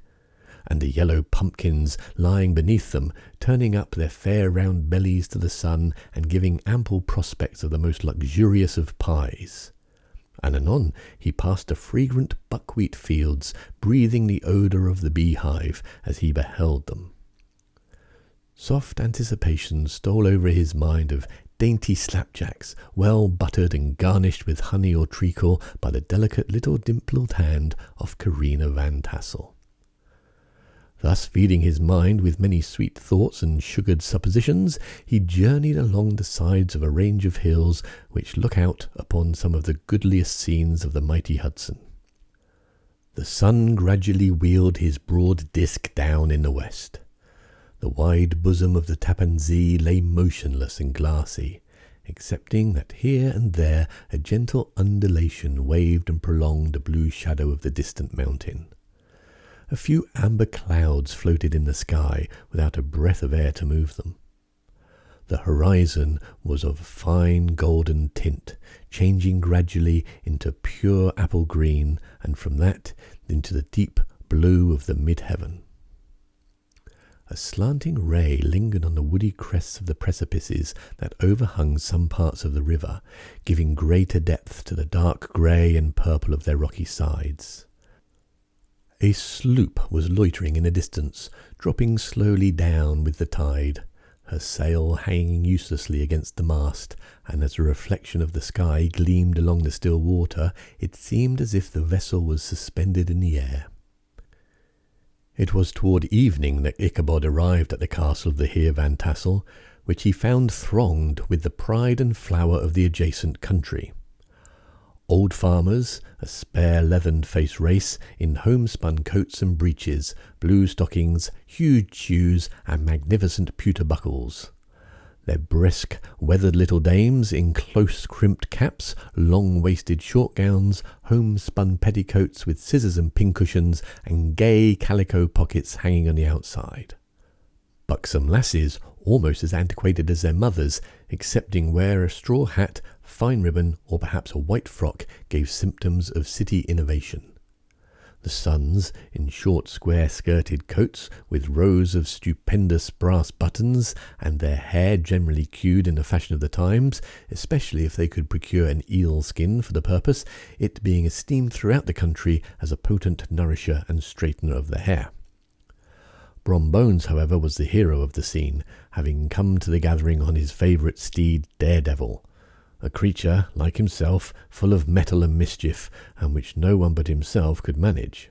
and the yellow pumpkins lying beneath them, turning up their fair round bellies to the sun, and giving ample prospects of the most luxurious of pies. And anon he passed the fragrant buckwheat fields, breathing the odour of the beehive as he beheld them. Soft anticipation stole over his mind of dainty slapjacks, well buttered and garnished with honey or treacle by the delicate little dimpled hand of Carina Van Tassel. Thus feeding his mind with many sweet thoughts and sugared suppositions, he journeyed along the sides of a range of hills which look out upon some of the goodliest scenes of the mighty Hudson. The sun gradually wheeled his broad disk down in the west. The wide bosom of the Tappan Zee lay motionless and glassy, excepting that here and there a gentle undulation waved and prolonged the blue shadow of the distant mountain. A few amber clouds floated in the sky without a breath of air to move them. The horizon was of fine golden tint, changing gradually into pure apple green, and from that into the deep blue of the mid-heaven. A slanting ray lingered on the woody crests of the precipices that overhung some parts of the river, giving greater depth to the dark grey and purple of their rocky sides. A sloop was loitering in the distance, dropping slowly down with the tide, her sail hanging uselessly against the mast, and as a reflection of the sky gleamed along the still water, it seemed as if the vessel was suspended in the air. It was toward evening that Ichabod arrived at the castle of the Heer Van Tassel, which he found thronged with the pride and flower of the adjacent country. Old farmers, a spare leathern-faced race, in homespun coats and breeches, blue stockings, huge shoes, and magnificent pewter buckles. Their brisk, weathered little dames in close-crimped caps, long-waisted short gowns, homespun petticoats with scissors and pincushions, and gay calico pockets hanging on the outside. Buxom lasses, almost as antiquated as their mothers, excepting where a straw hat, fine ribbon, or perhaps a white frock gave symptoms of city innovation. The sons, in short square-skirted coats with rows of stupendous brass buttons, and their hair generally queued in the fashion of the times, especially if they could procure an eel skin for the purpose, it being esteemed throughout the country as a potent nourisher and straightener of the hair. Brombones, however, was the hero of the scene, having come to the gathering on his favourite steed, Daredevil, a creature, like himself, full of mettle and mischief, and which no one but himself could manage.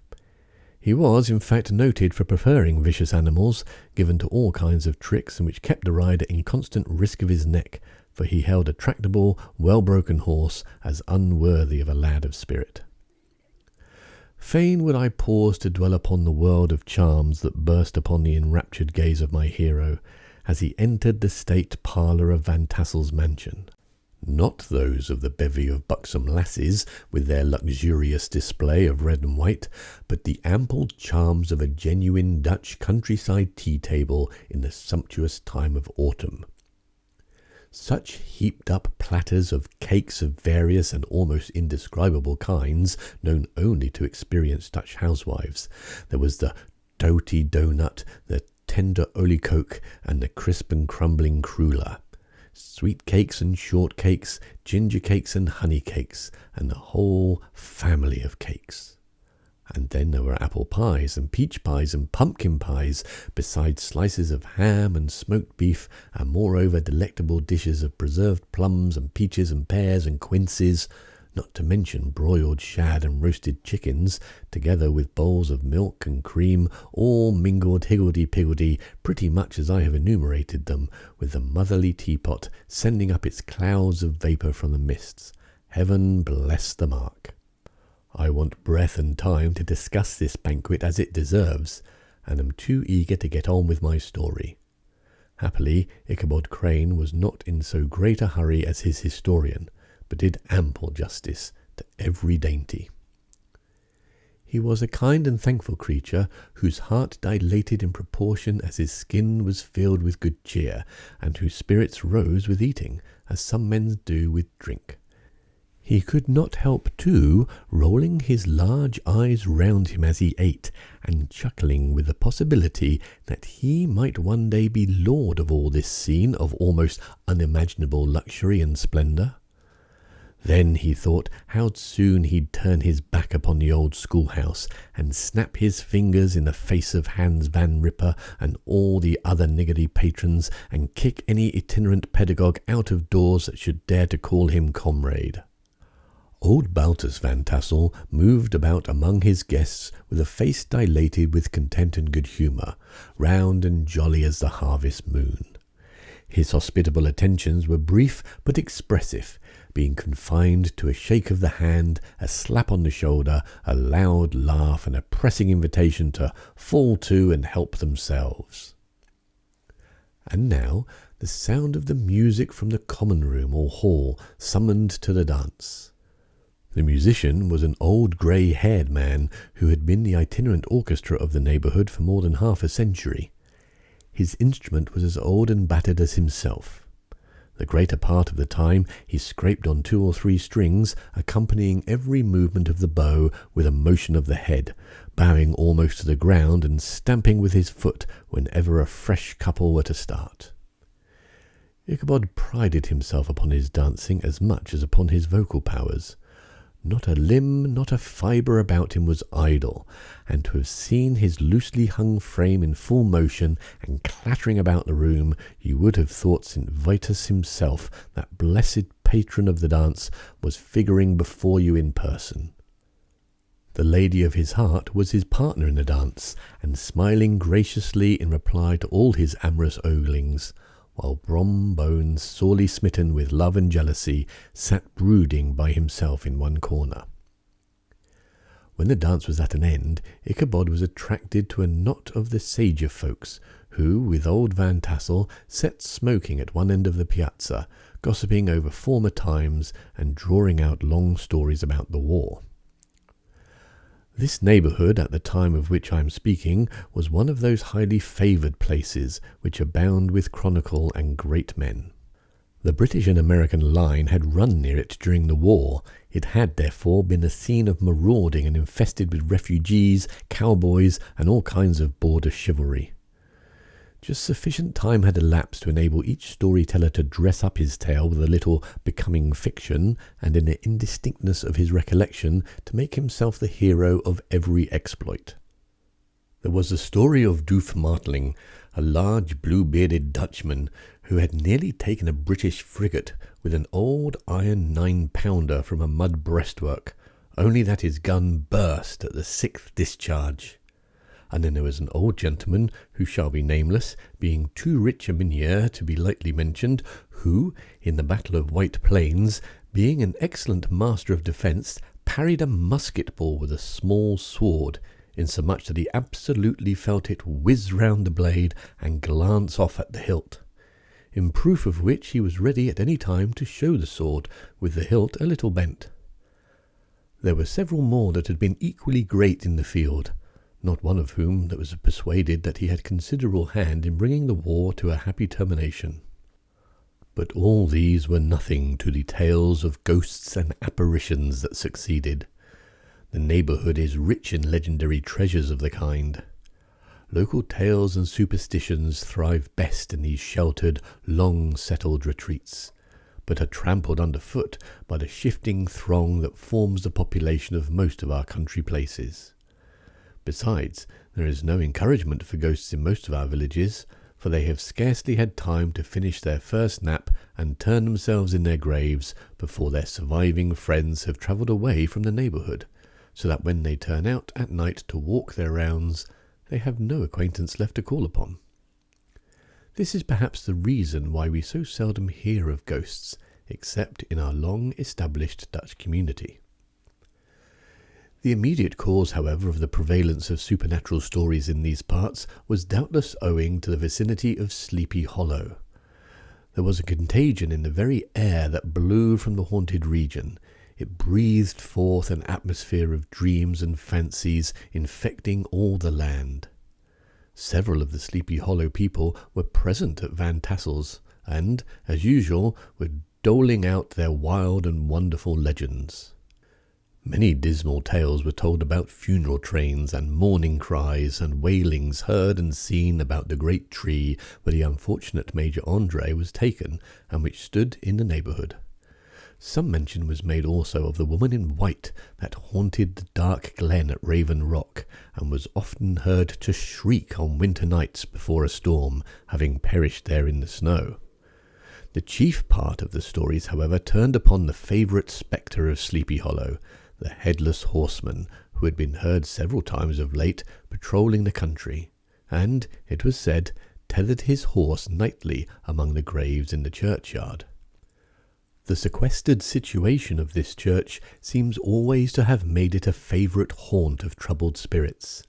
He was, in fact, noted for preferring vicious animals, given to all kinds of tricks, and which kept the rider in constant risk of his neck, for he held a tractable, well-broken horse as unworthy of a lad of spirit. Fain would I pause to dwell upon the world of charms that burst upon the enraptured gaze of my hero, as he entered the state parlour of Van Tassel's mansion. Not those of the bevy of buxom lasses, with their luxurious display of red and white, but the ample charms of a genuine Dutch countryside tea-table in the sumptuous time of autumn. Such heaped-up platters of cakes of various and almost indescribable kinds, known only to experienced Dutch housewives. There was the doughty doughnut, the tender oliekoek, and the crisp and crumbling cruller. Sweet cakes and short cakes, ginger cakes and honey cakes, and the whole family of cakes. And then there were apple pies and peach pies and pumpkin pies, besides slices of ham and smoked beef, and moreover delectable dishes of preserved plums and peaches and pears and quinces, not to mention broiled shad and roasted chickens, together with bowls of milk and cream, all mingled higgledy-piggledy, pretty much as I have enumerated them, with the motherly teapot sending up its clouds of vapour from the mists. Heaven bless the mark! I want breath and time to discuss this banquet as it deserves, and am too eager to get on with my story. Happily, Ichabod Crane was not in so great a hurry as his historian, but did ample justice to every dainty. He was a kind and thankful creature, whose heart dilated in proportion as his skin was filled with good cheer, and whose spirits rose with eating, as some men do with drink. He could not help, too, rolling his large eyes round him as he ate, and chuckling with the possibility that he might one day be lord of all this scene of almost unimaginable luxury and splendour. Then he thought how soon he'd turn his back upon the old schoolhouse, and snap his fingers in the face of Hans Van Ripper and all the other niggardly patrons, and kick any itinerant pedagogue out of doors that should dare to call him comrade. Old Baltus Van Tassel moved about among his guests with a face dilated with content and good humour, round and jolly as the harvest moon. His hospitable attentions were brief but expressive, being confined to a shake of the hand, a slap on the shoulder, a loud laugh, and a pressing invitation to fall to and help themselves. And now the sound of the music from the common room or hall summoned to the dance. The musician was an old grey-haired man who had been the itinerant orchestra of the neighbourhood for more than half a century. His instrument was as old and battered as himself. The greater part of the time he scraped on 2 or 3 strings, accompanying every movement of the bow with a motion of the head, bowing almost to the ground and stamping with his foot whenever a fresh couple were to start. Ichabod prided himself upon his dancing as much as upon his vocal powers. Not a limb, not a fibre about him was idle, and to have seen his loosely hung frame in full motion and clattering about the room, you would have thought St. Vitus himself, that blessed patron of the dance, was figuring before you in person. The lady of his heart was his partner in the dance, and smiling graciously in reply to all his amorous oglings, while Brom Bones, sorely smitten with love and jealousy, sat brooding by himself in one corner. When the dance was at an end, Ichabod was attracted to a knot of the sager folks, who, with old Van Tassel, sat smoking at one end of the piazza, gossiping over former times and drawing out long stories about the war. This neighbourhood, at the time of which I am speaking, was one of those highly favoured places which abound with chronicle and great men. The British and American line had run near it during the war. It had, therefore, been a scene of marauding and infested with refugees, cowboys, and all kinds of border chivalry. Just sufficient time had elapsed to enable each storyteller to dress up his tale with a little becoming fiction, and in the indistinctness of his recollection to make himself the hero of every exploit. There was the story of Doof Martling, a large blue-bearded Dutchman who had nearly taken a British frigate with an old iron 9-pounder from a mud breastwork, only that his gun burst at the 6th discharge. And then there was an old gentleman, who shall be nameless, being too rich a minier to be lightly mentioned, who, in the Battle of White Plains, being an excellent master of defence, parried a musket ball with a small sword, insomuch that he absolutely felt it whiz round the blade and glance off at the hilt, in proof of which he was ready at any time to show the sword, with the hilt a little bent. There were several more that had been equally great in the field, not one of whom that was persuaded that he had considerable hand in bringing the war to a happy termination. But all these were nothing to the tales of ghosts and apparitions that succeeded. The neighbourhood is rich in legendary treasures of the kind. Local tales and superstitions thrive best in these sheltered, long-settled retreats, but are trampled underfoot by the shifting throng that forms the population of most of our country places. Besides, there is no encouragement for ghosts in most of our villages, for they have scarcely had time to finish their first nap and turn themselves in their graves before their surviving friends have travelled away from the neighbourhood, so that when they turn out at night to walk their rounds, they have no acquaintance left to call upon. This is perhaps the reason why we so seldom hear of ghosts, except in our long-established Dutch community. The immediate cause, however, of the prevalence of supernatural stories in these parts was doubtless owing to the vicinity of Sleepy Hollow. There was a contagion in the very air that blew from the haunted region. It breathed forth an atmosphere of dreams and fancies, infecting all the land. Several of the Sleepy Hollow people were present at Van Tassel's, and, as usual, were doling out their wild and wonderful legends. Many dismal tales were told about funeral trains and mourning cries and wailings heard and seen about the great tree where the unfortunate Major Andre was taken and which stood in the neighbourhood. Some mention was made also of the woman in white that haunted the dark glen at Raven Rock, and was often heard to shriek on winter nights before a storm, having perished there in the snow. The chief part of the stories, however, turned upon the favourite spectre of Sleepy Hollow, the headless horseman, who had been heard several times of late patrolling the country, and, it was said, tethered his horse nightly among the graves in the churchyard. The sequestered situation of this church seems always to have made it a favourite haunt of troubled spirits.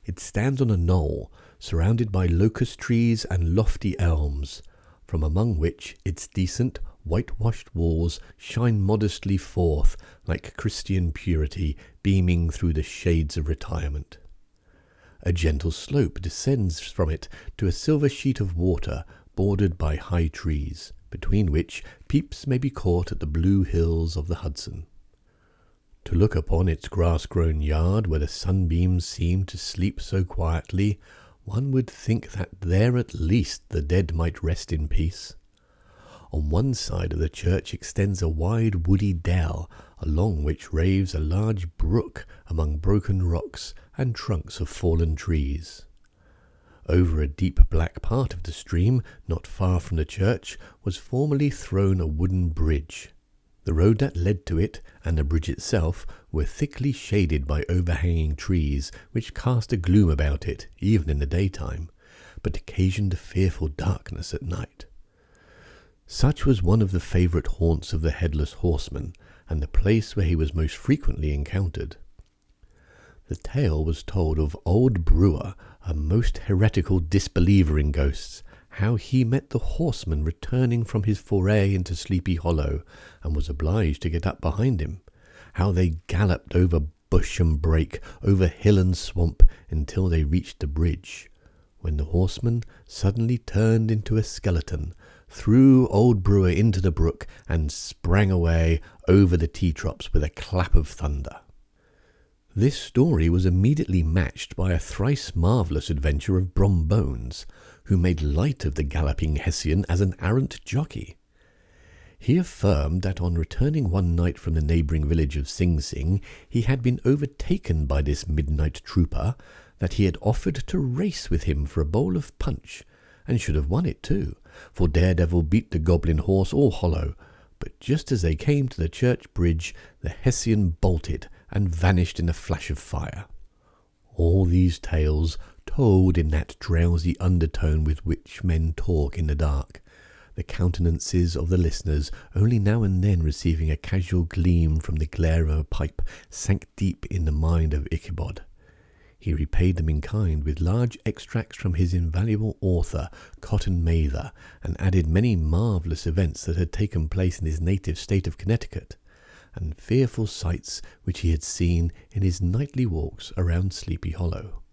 It stands on a knoll, surrounded by locust trees and lofty elms, from among which its decent, whitewashed walls shine modestly forth like Christian purity beaming through the shades of retirement. A gentle slope descends from it to a silver sheet of water bordered by high trees, between which peeps may be caught at the blue hills of the Hudson. To look upon its grass-grown yard where the sunbeams seem to sleep so quietly, one would think that there at least the dead might rest in peace. On one side of the church extends a wide woody dell, along which raves a large brook among broken rocks and trunks of fallen trees. Over a deep black part of the stream, not far from the church, was formerly thrown a wooden bridge. The road that led to it, and the bridge itself, were thickly shaded by overhanging trees, which cast a gloom about it, even in the daytime, but occasioned a fearful darkness at night. Such was one of the favourite haunts of the headless horseman, and the place where he was most frequently encountered. The tale was told of old Brewer, a most heretical disbeliever in ghosts, how he met the horseman returning from his foray into Sleepy Hollow, and was obliged to get up behind him, how they galloped over bush and brake, over hill and swamp, until they reached the bridge, when the horseman suddenly turned into a skeleton, threw old Brewer into the brook, and sprang away over the tea-trops with a clap of thunder. This story was immediately matched by a thrice marvellous adventure of Brom Bones, who made light of the galloping Hessian as an arrant jockey. He affirmed that on returning one night from the neighbouring village of Sing Sing, he had been overtaken by this midnight trooper, that he had offered to race with him for a bowl of punch, and should have won it too, for Daredevil beat the goblin horse all hollow, but just as they came to the church bridge, the Hessian bolted and vanished in a flash of fire. All these tales told in that drowsy undertone with which men talk in the dark, the countenances of the listeners only now and then receiving a casual gleam from the glare of a pipe, sank deep in the mind of Ichabod. He repaid them in kind with large extracts from his invaluable author, Cotton Mather, and added many marvellous events that had taken place in his native state of Connecticut, and fearful sights which he had seen in his nightly walks around Sleepy Hollow.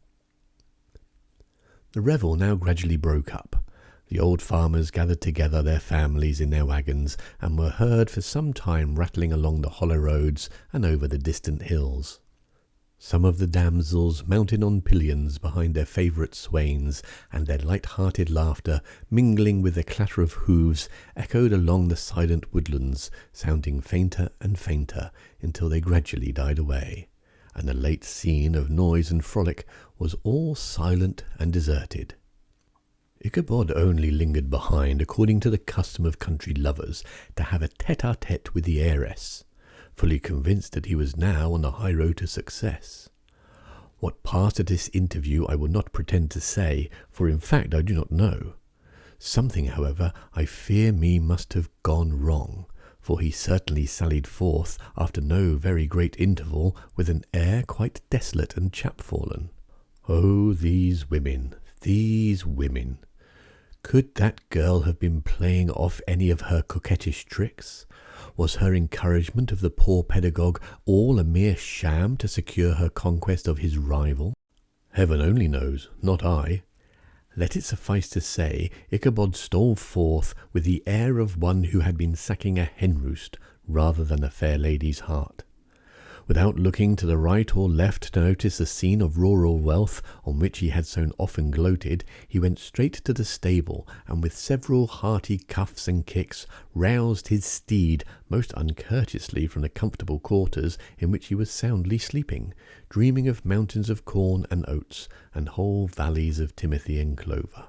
The revel now gradually broke up. The old farmers gathered together their families in their wagons, and were heard for some time rattling along the hollow roads and over the distant hills. Some of the damsels mounted on pillions behind their favourite swains, and their light-hearted laughter, mingling with the clatter of hoofs, echoed along the silent woodlands, sounding fainter and fainter until they gradually died away, and the late scene of noise and frolic was all silent and deserted. Ichabod only lingered behind, according to the custom of country lovers, to have a tete-a-tete with the heiress, fully convinced that he was now on the high road to success. What passed at this interview I will not pretend to say, for in fact I do not know. Something, however, I fear me must have gone wrong, for he certainly sallied forth after no very great interval with an air quite desolate and chapfallen. Oh, these women, these women! Could that girl have been playing off any of her coquettish tricks? Was her encouragement of the poor pedagogue all a mere sham to secure her conquest of his rival? Heaven only knows, not I. Let it suffice to say, Ichabod stole forth with the air of one who had been sacking a hen-roost rather than a fair lady's heart. Without looking to the right or left to notice the scene of rural wealth on which he had so often gloated, he went straight to the stable, and with several hearty cuffs and kicks roused his steed most uncourteously from the comfortable quarters in which he was soundly sleeping, dreaming of mountains of corn and oats, and whole valleys of timothy and clover.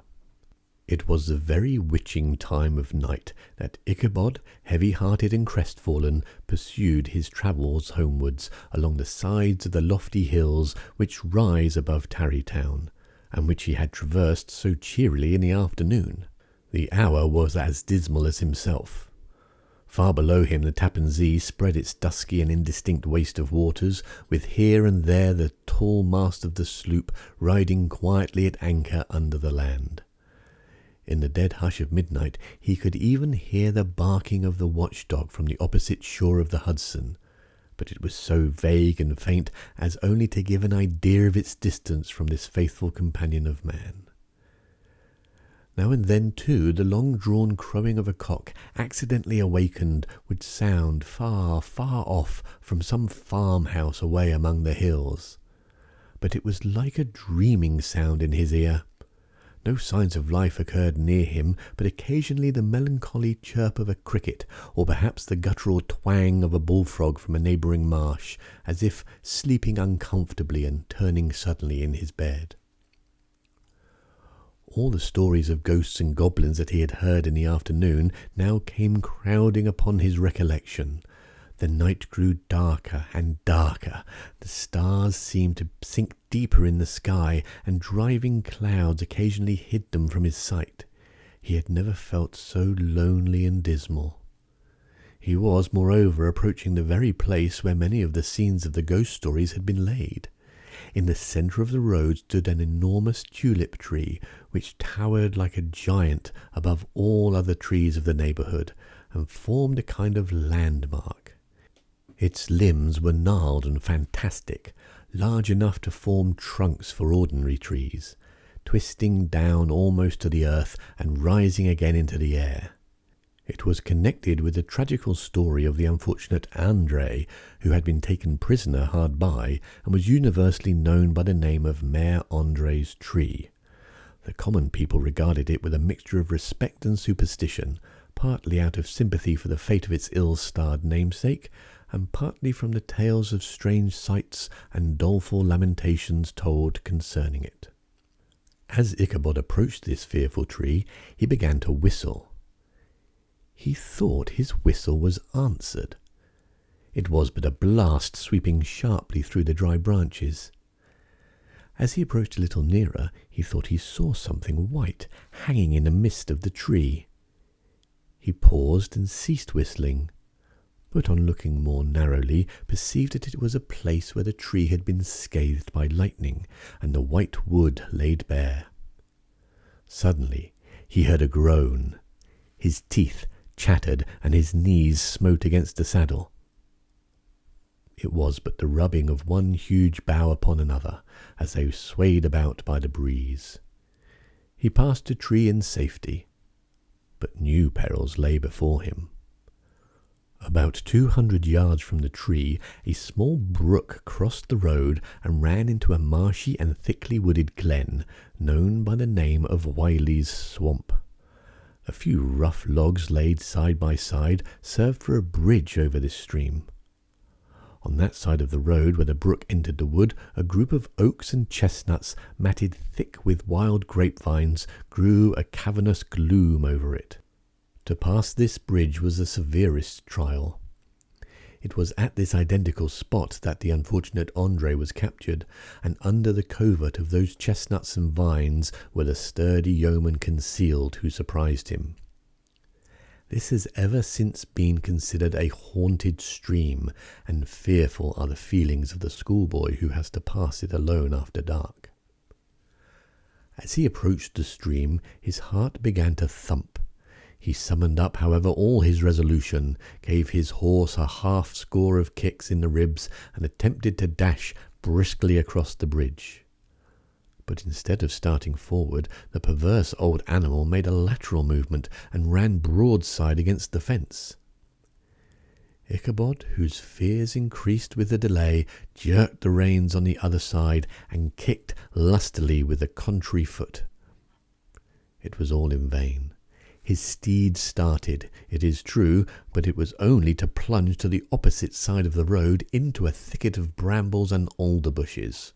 It was the very witching time of night that Ichabod, heavy-hearted and crestfallen, pursued his travels homewards along the sides of the lofty hills which rise above Tarrytown, and which he had traversed so cheerily in the afternoon. The hour was as dismal as himself. Far below him the Tappan Zee spread its dusky and indistinct waste of waters, with here and there the tall mast of the sloop riding quietly at anchor under the land. In the dead hush of midnight he could even hear the barking of the watchdog from the opposite shore of the Hudson, but it was so vague and faint as only to give an idea of its distance from this faithful companion of man. Now and then, too, the long-drawn crowing of a cock, accidentally awakened, would sound far, far off from some farmhouse away among the hills. But it was like a dreaming sound in his ear. No signs of life occurred near him, but occasionally the melancholy chirp of a cricket, or perhaps the guttural twang of a bullfrog from a neighbouring marsh, as if sleeping uncomfortably and turning suddenly in his bed. All the stories of ghosts and goblins that he had heard in the afternoon now came crowding upon his recollection. The night grew darker and darker. The stars seemed to sink deeper in the sky, and driving clouds occasionally hid them from his sight. He had never felt so lonely and dismal. He was, moreover, approaching the very place where many of the scenes of the ghost stories had been laid. In the centre of the road stood an enormous tulip tree, which towered like a giant above all other trees of the neighbourhood, and formed a kind of landmark. Its limbs were gnarled and fantastic, large enough to form trunks for ordinary trees, twisting down almost to the earth and rising again into the air. It was connected with the tragical story of the unfortunate André, who had been taken prisoner hard by, and was universally known by the name of Mayor André's tree. The common people regarded it with a mixture of respect and superstition, partly out of sympathy for the fate of its ill-starred namesake, and partly from the tales of strange sights and doleful lamentations told concerning it. As Ichabod approached this fearful tree, he began to whistle. He thought his whistle was answered. It was but a blast sweeping sharply through the dry branches. As he approached a little nearer, he thought he saw something white hanging in the midst of the tree. He paused and ceased whistling, but on looking more narrowly, perceived that it was a place where the tree had been scathed by lightning, and the white wood laid bare. Suddenly he heard a groan. His teeth chattered, and his knees smote against the saddle. It was but the rubbing of one huge bough upon another, as they swayed about by the breeze. He passed the tree in safety, but new perils lay before him. About 200 yards from the tree, a small brook crossed the road and ran into a marshy and thickly wooded glen, known by the name of Wiley's Swamp. A few rough logs laid side by side served for a bridge over this stream. On that side of the road where the brook entered the wood, a group of oaks and chestnuts, matted thick with wild grapevines, grew a cavernous gloom over it. To pass this bridge was the severest trial. It was at this identical spot that the unfortunate André was captured, and under the covert of those chestnuts and vines were the sturdy yeomen concealed who surprised him. This has ever since been considered a haunted stream, and fearful are the feelings of the schoolboy who has to pass it alone after dark. As he approached the stream, his heart began to thump. He summoned up, however, all his resolution, gave his horse a half-score of kicks in the ribs, and attempted to dash briskly across the bridge. But instead of starting forward, the perverse old animal made a lateral movement and ran broadside against the fence. Ichabod, whose fears increased with the delay, jerked the reins on the other side and kicked lustily with the contrary foot. It was all in vain. His steed started, it is true, but it was only to plunge to the opposite side of the road into a thicket of brambles and alder bushes.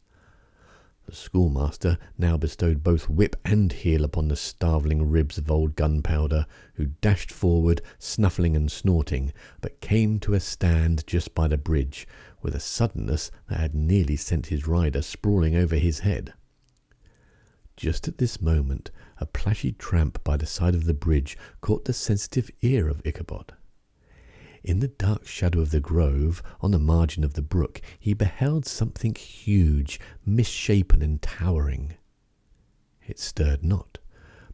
The schoolmaster now bestowed both whip and heel upon the starveling ribs of old Gunpowder, who dashed forward, snuffling and snorting, but came to a stand just by the bridge, with a suddenness that had nearly sent his rider sprawling over his head. Just at this moment, a plashy tramp by the side of the bridge caught the sensitive ear of Ichabod. In the dark shadow of the grove, on the margin of the brook, he beheld something huge, misshapen and towering. It stirred not,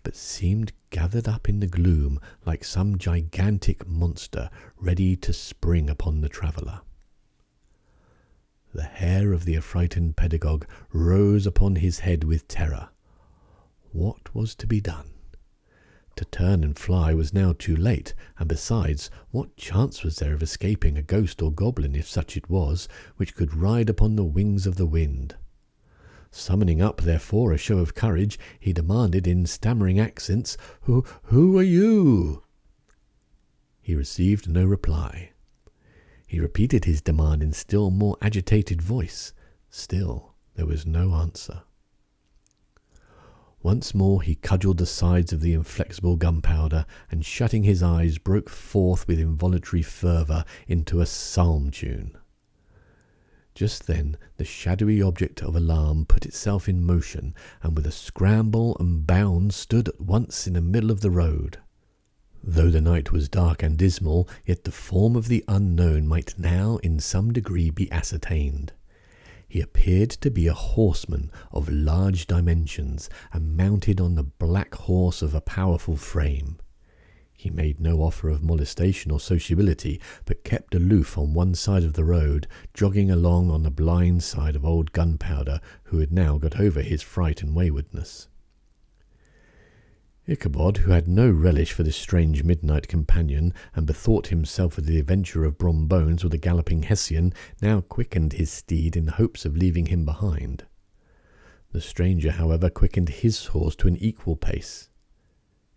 but seemed gathered up in the gloom like some gigantic monster ready to spring upon the traveller. The hair of the affrighted pedagogue rose upon his head with terror. What was to be done? To turn and fly was now too late, and besides, what chance was there of escaping a ghost or goblin, if such it was, which could ride upon the wings of the wind? Summoning up, therefore, a show of courage, he demanded in stammering accents, Who are you?" He received no reply. He repeated his demand in still more agitated voice. Still there was no answer. Once more he cudgelled the sides of the inflexible gunpowder, and shutting his eyes broke forth with involuntary fervour into a psalm tune. Just then the shadowy object of alarm put itself in motion, and with a scramble and bound stood at once in the middle of the road. Though the night was dark and dismal, yet the form of the unknown might now in some degree be ascertained. He appeared to be a horseman of large dimensions, and mounted on the black horse of a powerful frame. He made no offer of molestation or sociability, but kept aloof on one side of the road, jogging along on the blind side of old Gunpowder, who had now got over his fright and waywardness. Ichabod, who had no relish for this strange midnight companion, and bethought himself of the adventure of Brombones or the galloping Hessian, now quickened his steed in the hopes of leaving him behind. The stranger, however, quickened his horse to an equal pace.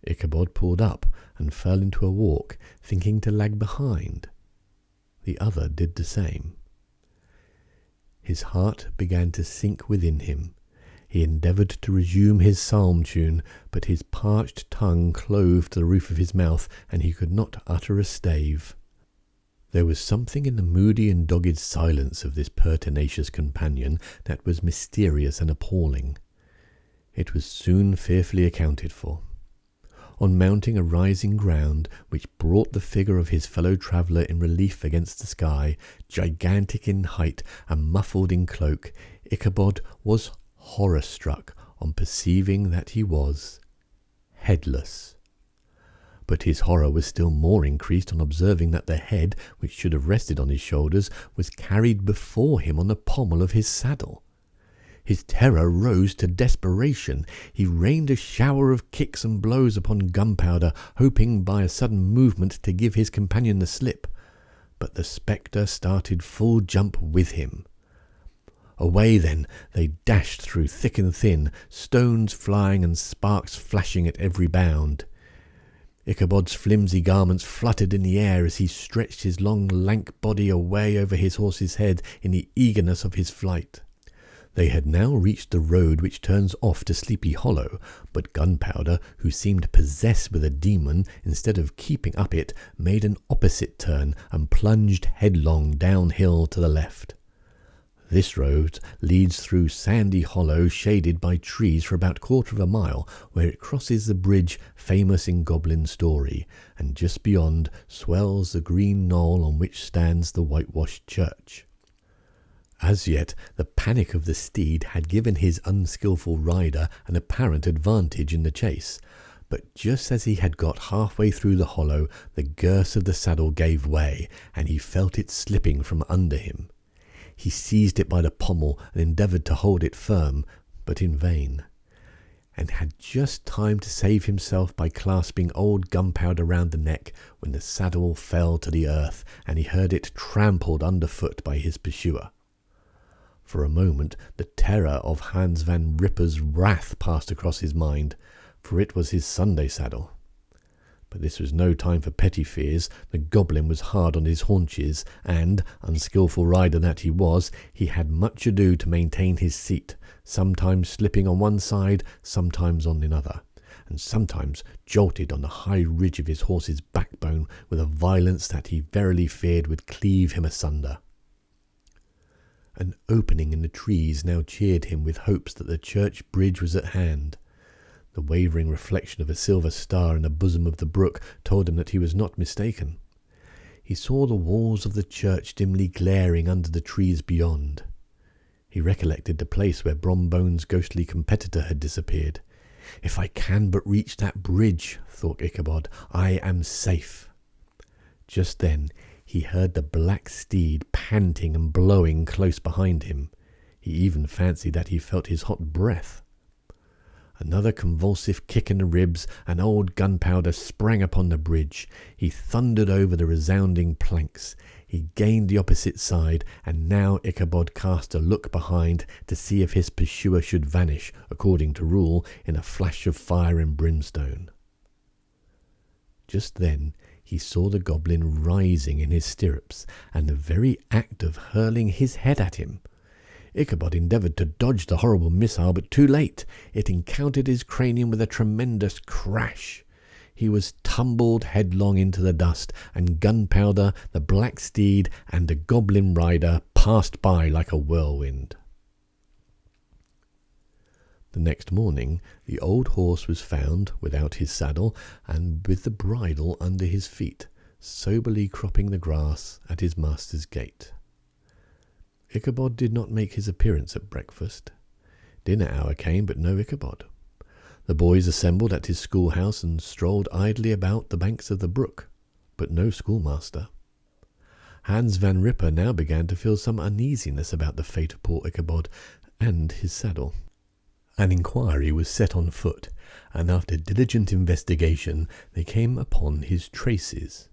Ichabod pulled up and fell into a walk, thinking to lag behind. The other did the same. His heart began to sink within him. He endeavoured to resume his psalm tune, but his parched tongue clove to the roof of his mouth, and he could not utter a stave. There was something in the moody and dogged silence of this pertinacious companion that was mysterious and appalling. It was soon fearfully accounted for. On mounting a rising ground, which brought the figure of his fellow traveller in relief against the sky, gigantic in height and muffled in cloak, Ichabod was horror-struck on perceiving that he was headless. But his horror was still more increased on observing that the head, which should have rested on his shoulders, was carried before him on the pommel of his saddle. His terror rose to desperation. He rained a shower of kicks and blows upon Gunpowder, hoping by a sudden movement to give his companion the slip. But the spectre started full jump with him. Away then they dashed through thick and thin, stones flying and sparks flashing at every bound. Ichabod's flimsy garments fluttered in the air as he stretched his long lank body away over his horse's head in the eagerness of his flight. They had now reached the road which turns off to Sleepy Hollow, but Gunpowder, who seemed possessed with a demon, instead of keeping up it, made an opposite turn and plunged headlong downhill to the left. This road leads through Sandy Hollow, shaded by trees for about 1/4 of a mile, where it crosses the bridge famous in goblin story, and just beyond swells the green knoll on which stands the whitewashed church. As yet the panic of the steed had given his unskilful rider an apparent advantage in the chase, but just as he had got halfway through the hollow, the girths of the saddle gave way, and he felt it slipping from under him. He seized it by the pommel and endeavoured to hold it firm, but in vain, and had just time to save himself by clasping old Gunpowder round the neck, when the saddle fell to the earth, and he heard it trampled underfoot by his pursuer. For a moment the terror of Hans Van Ripper's wrath passed across his mind, for it was his Sunday saddle. But this was no time for petty fears. The goblin was hard on his haunches, and, unskilful rider that he was, he had much ado to maintain his seat, sometimes slipping on one side, sometimes on another, and sometimes jolted on the high ridge of his horse's backbone with a violence that he verily feared would cleave him asunder. An opening in the trees now cheered him with hopes that the church bridge was at hand. The wavering reflection of a silver star in the bosom of the brook told him that he was not mistaken. he saw the walls of the church dimly glaring under the trees beyond. He recollected the place where Brombone's ghostly competitor had disappeared. "If I can but reach that bridge," thought Ichabod, "I am safe." Just then he heard the black steed panting and blowing close behind him. He even fancied that he felt his hot breath. Another convulsive kick in the ribs, and old Gunpowder sprang upon the bridge. He thundered over the resounding planks. He gained the opposite side, and now Ichabod cast a look behind to see if his pursuer should vanish, according to rule, in a flash of fire and brimstone. Just then he saw the goblin rising in his stirrups, and the very act of hurling his head at him. Ichabod endeavoured to dodge the horrible missile, but too late. It encountered his cranium with a tremendous crash. He was tumbled headlong into the dust, and Gunpowder, the black steed, and the goblin rider passed by like a whirlwind. The next morning the old horse was found without his saddle, and with the bridle under his feet, soberly cropping the grass at his master's gate. Ichabod did not make his appearance at breakfast. Dinner hour came, but no Ichabod. The boys assembled at his schoolhouse and strolled idly about the banks of the brook, but no schoolmaster. Hans Van Ripper now began to feel some uneasiness about the fate of poor Ichabod and his saddle. An inquiry was set on foot, and after diligent investigation they came upon his traces.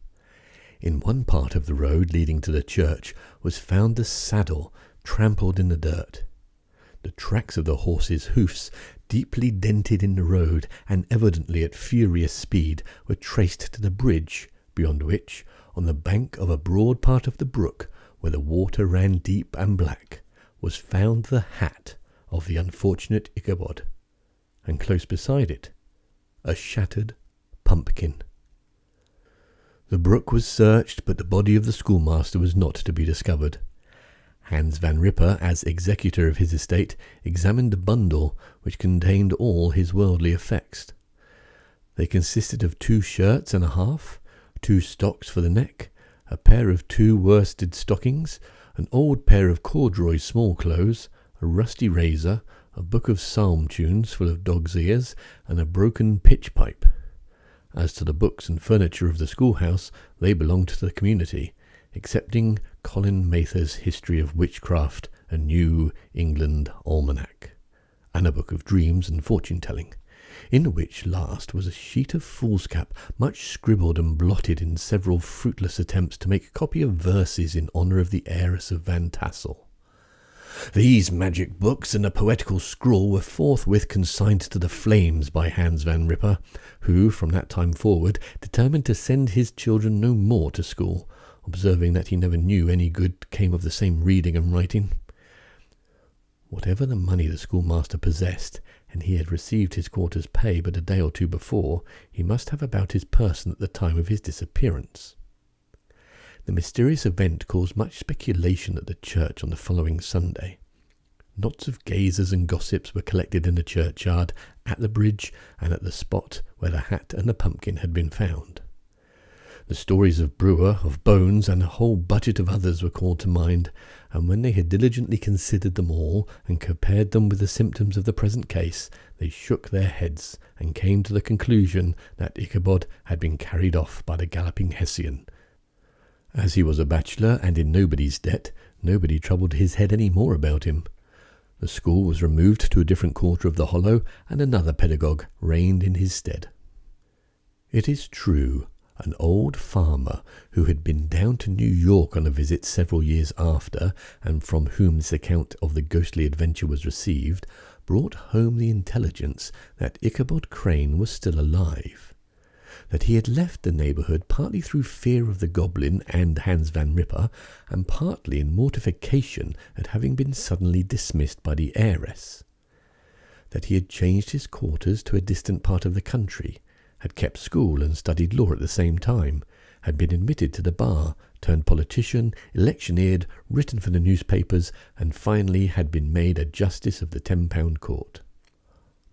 In one part of the road leading to the church was found the saddle trampled in the dirt. The tracks of the horse's hoofs, deeply dented in the road and evidently at furious speed, were traced to the bridge, beyond which, on the bank of a broad part of the brook, where the water ran deep and black, was found the hat of the unfortunate Ichabod, and close beside it a shattered pumpkin. The brook was searched, but the body of the schoolmaster was not to be discovered. Hans Van Ripper, as executor of his estate, examined the bundle, which contained all his worldly effects. They consisted of 2 shirts and a half, 2 stocks for the neck, a pair of 2 worsted stockings, an old pair of corduroy small clothes, a rusty razor, a book of psalm tunes full of dog's ears, and a broken pitch pipe. As to the books and furniture of the schoolhouse, they belonged to the community, excepting Colin Mather's History of Witchcraft, a New England Almanac, and a book of dreams and fortune-telling, in which last was a sheet of foolscap, much scribbled and blotted in several fruitless attempts to make a copy of verses in honour of the heiress of Van Tassel. These magic books and a poetical scrawl were forthwith consigned to the flames by Hans Van Ripper, who, from that time forward, determined to send his children no more to school, observing that he never knew any good came of the same reading and writing. Whatever the money the schoolmaster possessed, and he had received his quarter's pay but a day or 2 before, he must have about his person at the time of his disappearance. The mysterious event caused much speculation at the church on the following Sunday. Knots of gazers and gossips were collected in the churchyard, at the bridge, and at the spot where the hat and the pumpkin had been found. The stories of Brewer, of Bones, and a whole budget of others were called to mind, and when they had diligently considered them all, and compared them with the symptoms of the present case, they shook their heads, and came to the conclusion that Ichabod had been carried off by the galloping Hessian. As he was a bachelor and in nobody's debt, nobody troubled his head any more about him. The school was removed to a different quarter of the hollow, and another pedagogue reigned in his stead. It is true, an old farmer, who had been down to New York on a visit several years after, and from whom this account of the ghostly adventure was received, brought home the intelligence that Ichabod Crane was still alive, that he had left the neighbourhood partly through fear of the goblin and Hans Van Ripper, and partly in mortification at having been suddenly dismissed by the heiress, that he had changed his quarters to a distant part of the country, had kept school and studied law at the same time, had been admitted to the bar, turned politician, electioneered, written for the newspapers, and finally had been made a justice of the £10 court.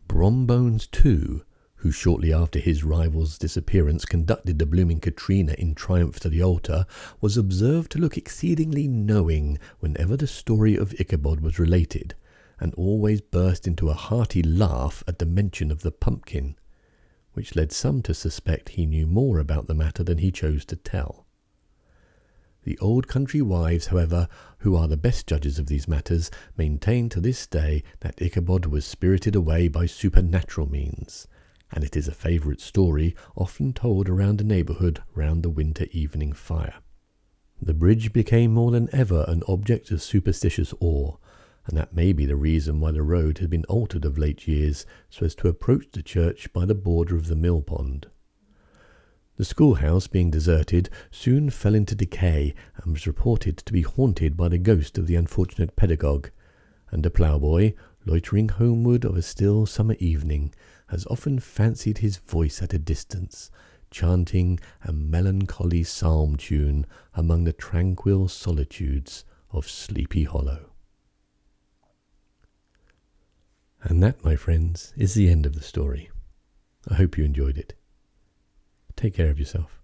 Brombones, too, who shortly after his rival's disappearance conducted the blooming Katrina in triumph to the altar, was observed to look exceedingly knowing whenever the story of Ichabod was related, and always burst into a hearty laugh at the mention of the pumpkin, which led some to suspect he knew more about the matter than he chose to tell. The old country wives, however, who are the best judges of these matters, maintain to this day that Ichabod was spirited away by supernatural means, and it is a favourite story often told around the neighbourhood round the winter evening fire. The bridge became more than ever an object of superstitious awe, and that may be the reason why the road had been altered of late years so as to approach the church by the border of the mill pond. The schoolhouse, being deserted, soon fell into decay and was reported to be haunted by the ghost of the unfortunate pedagogue, and a ploughboy, loitering homeward of a still summer evening, has often fancied his voice at a distance, chanting a melancholy psalm tune among the tranquil solitudes of Sleepy Hollow. And that, my friends, is the end of the story. I hope you enjoyed it. Take care of yourself.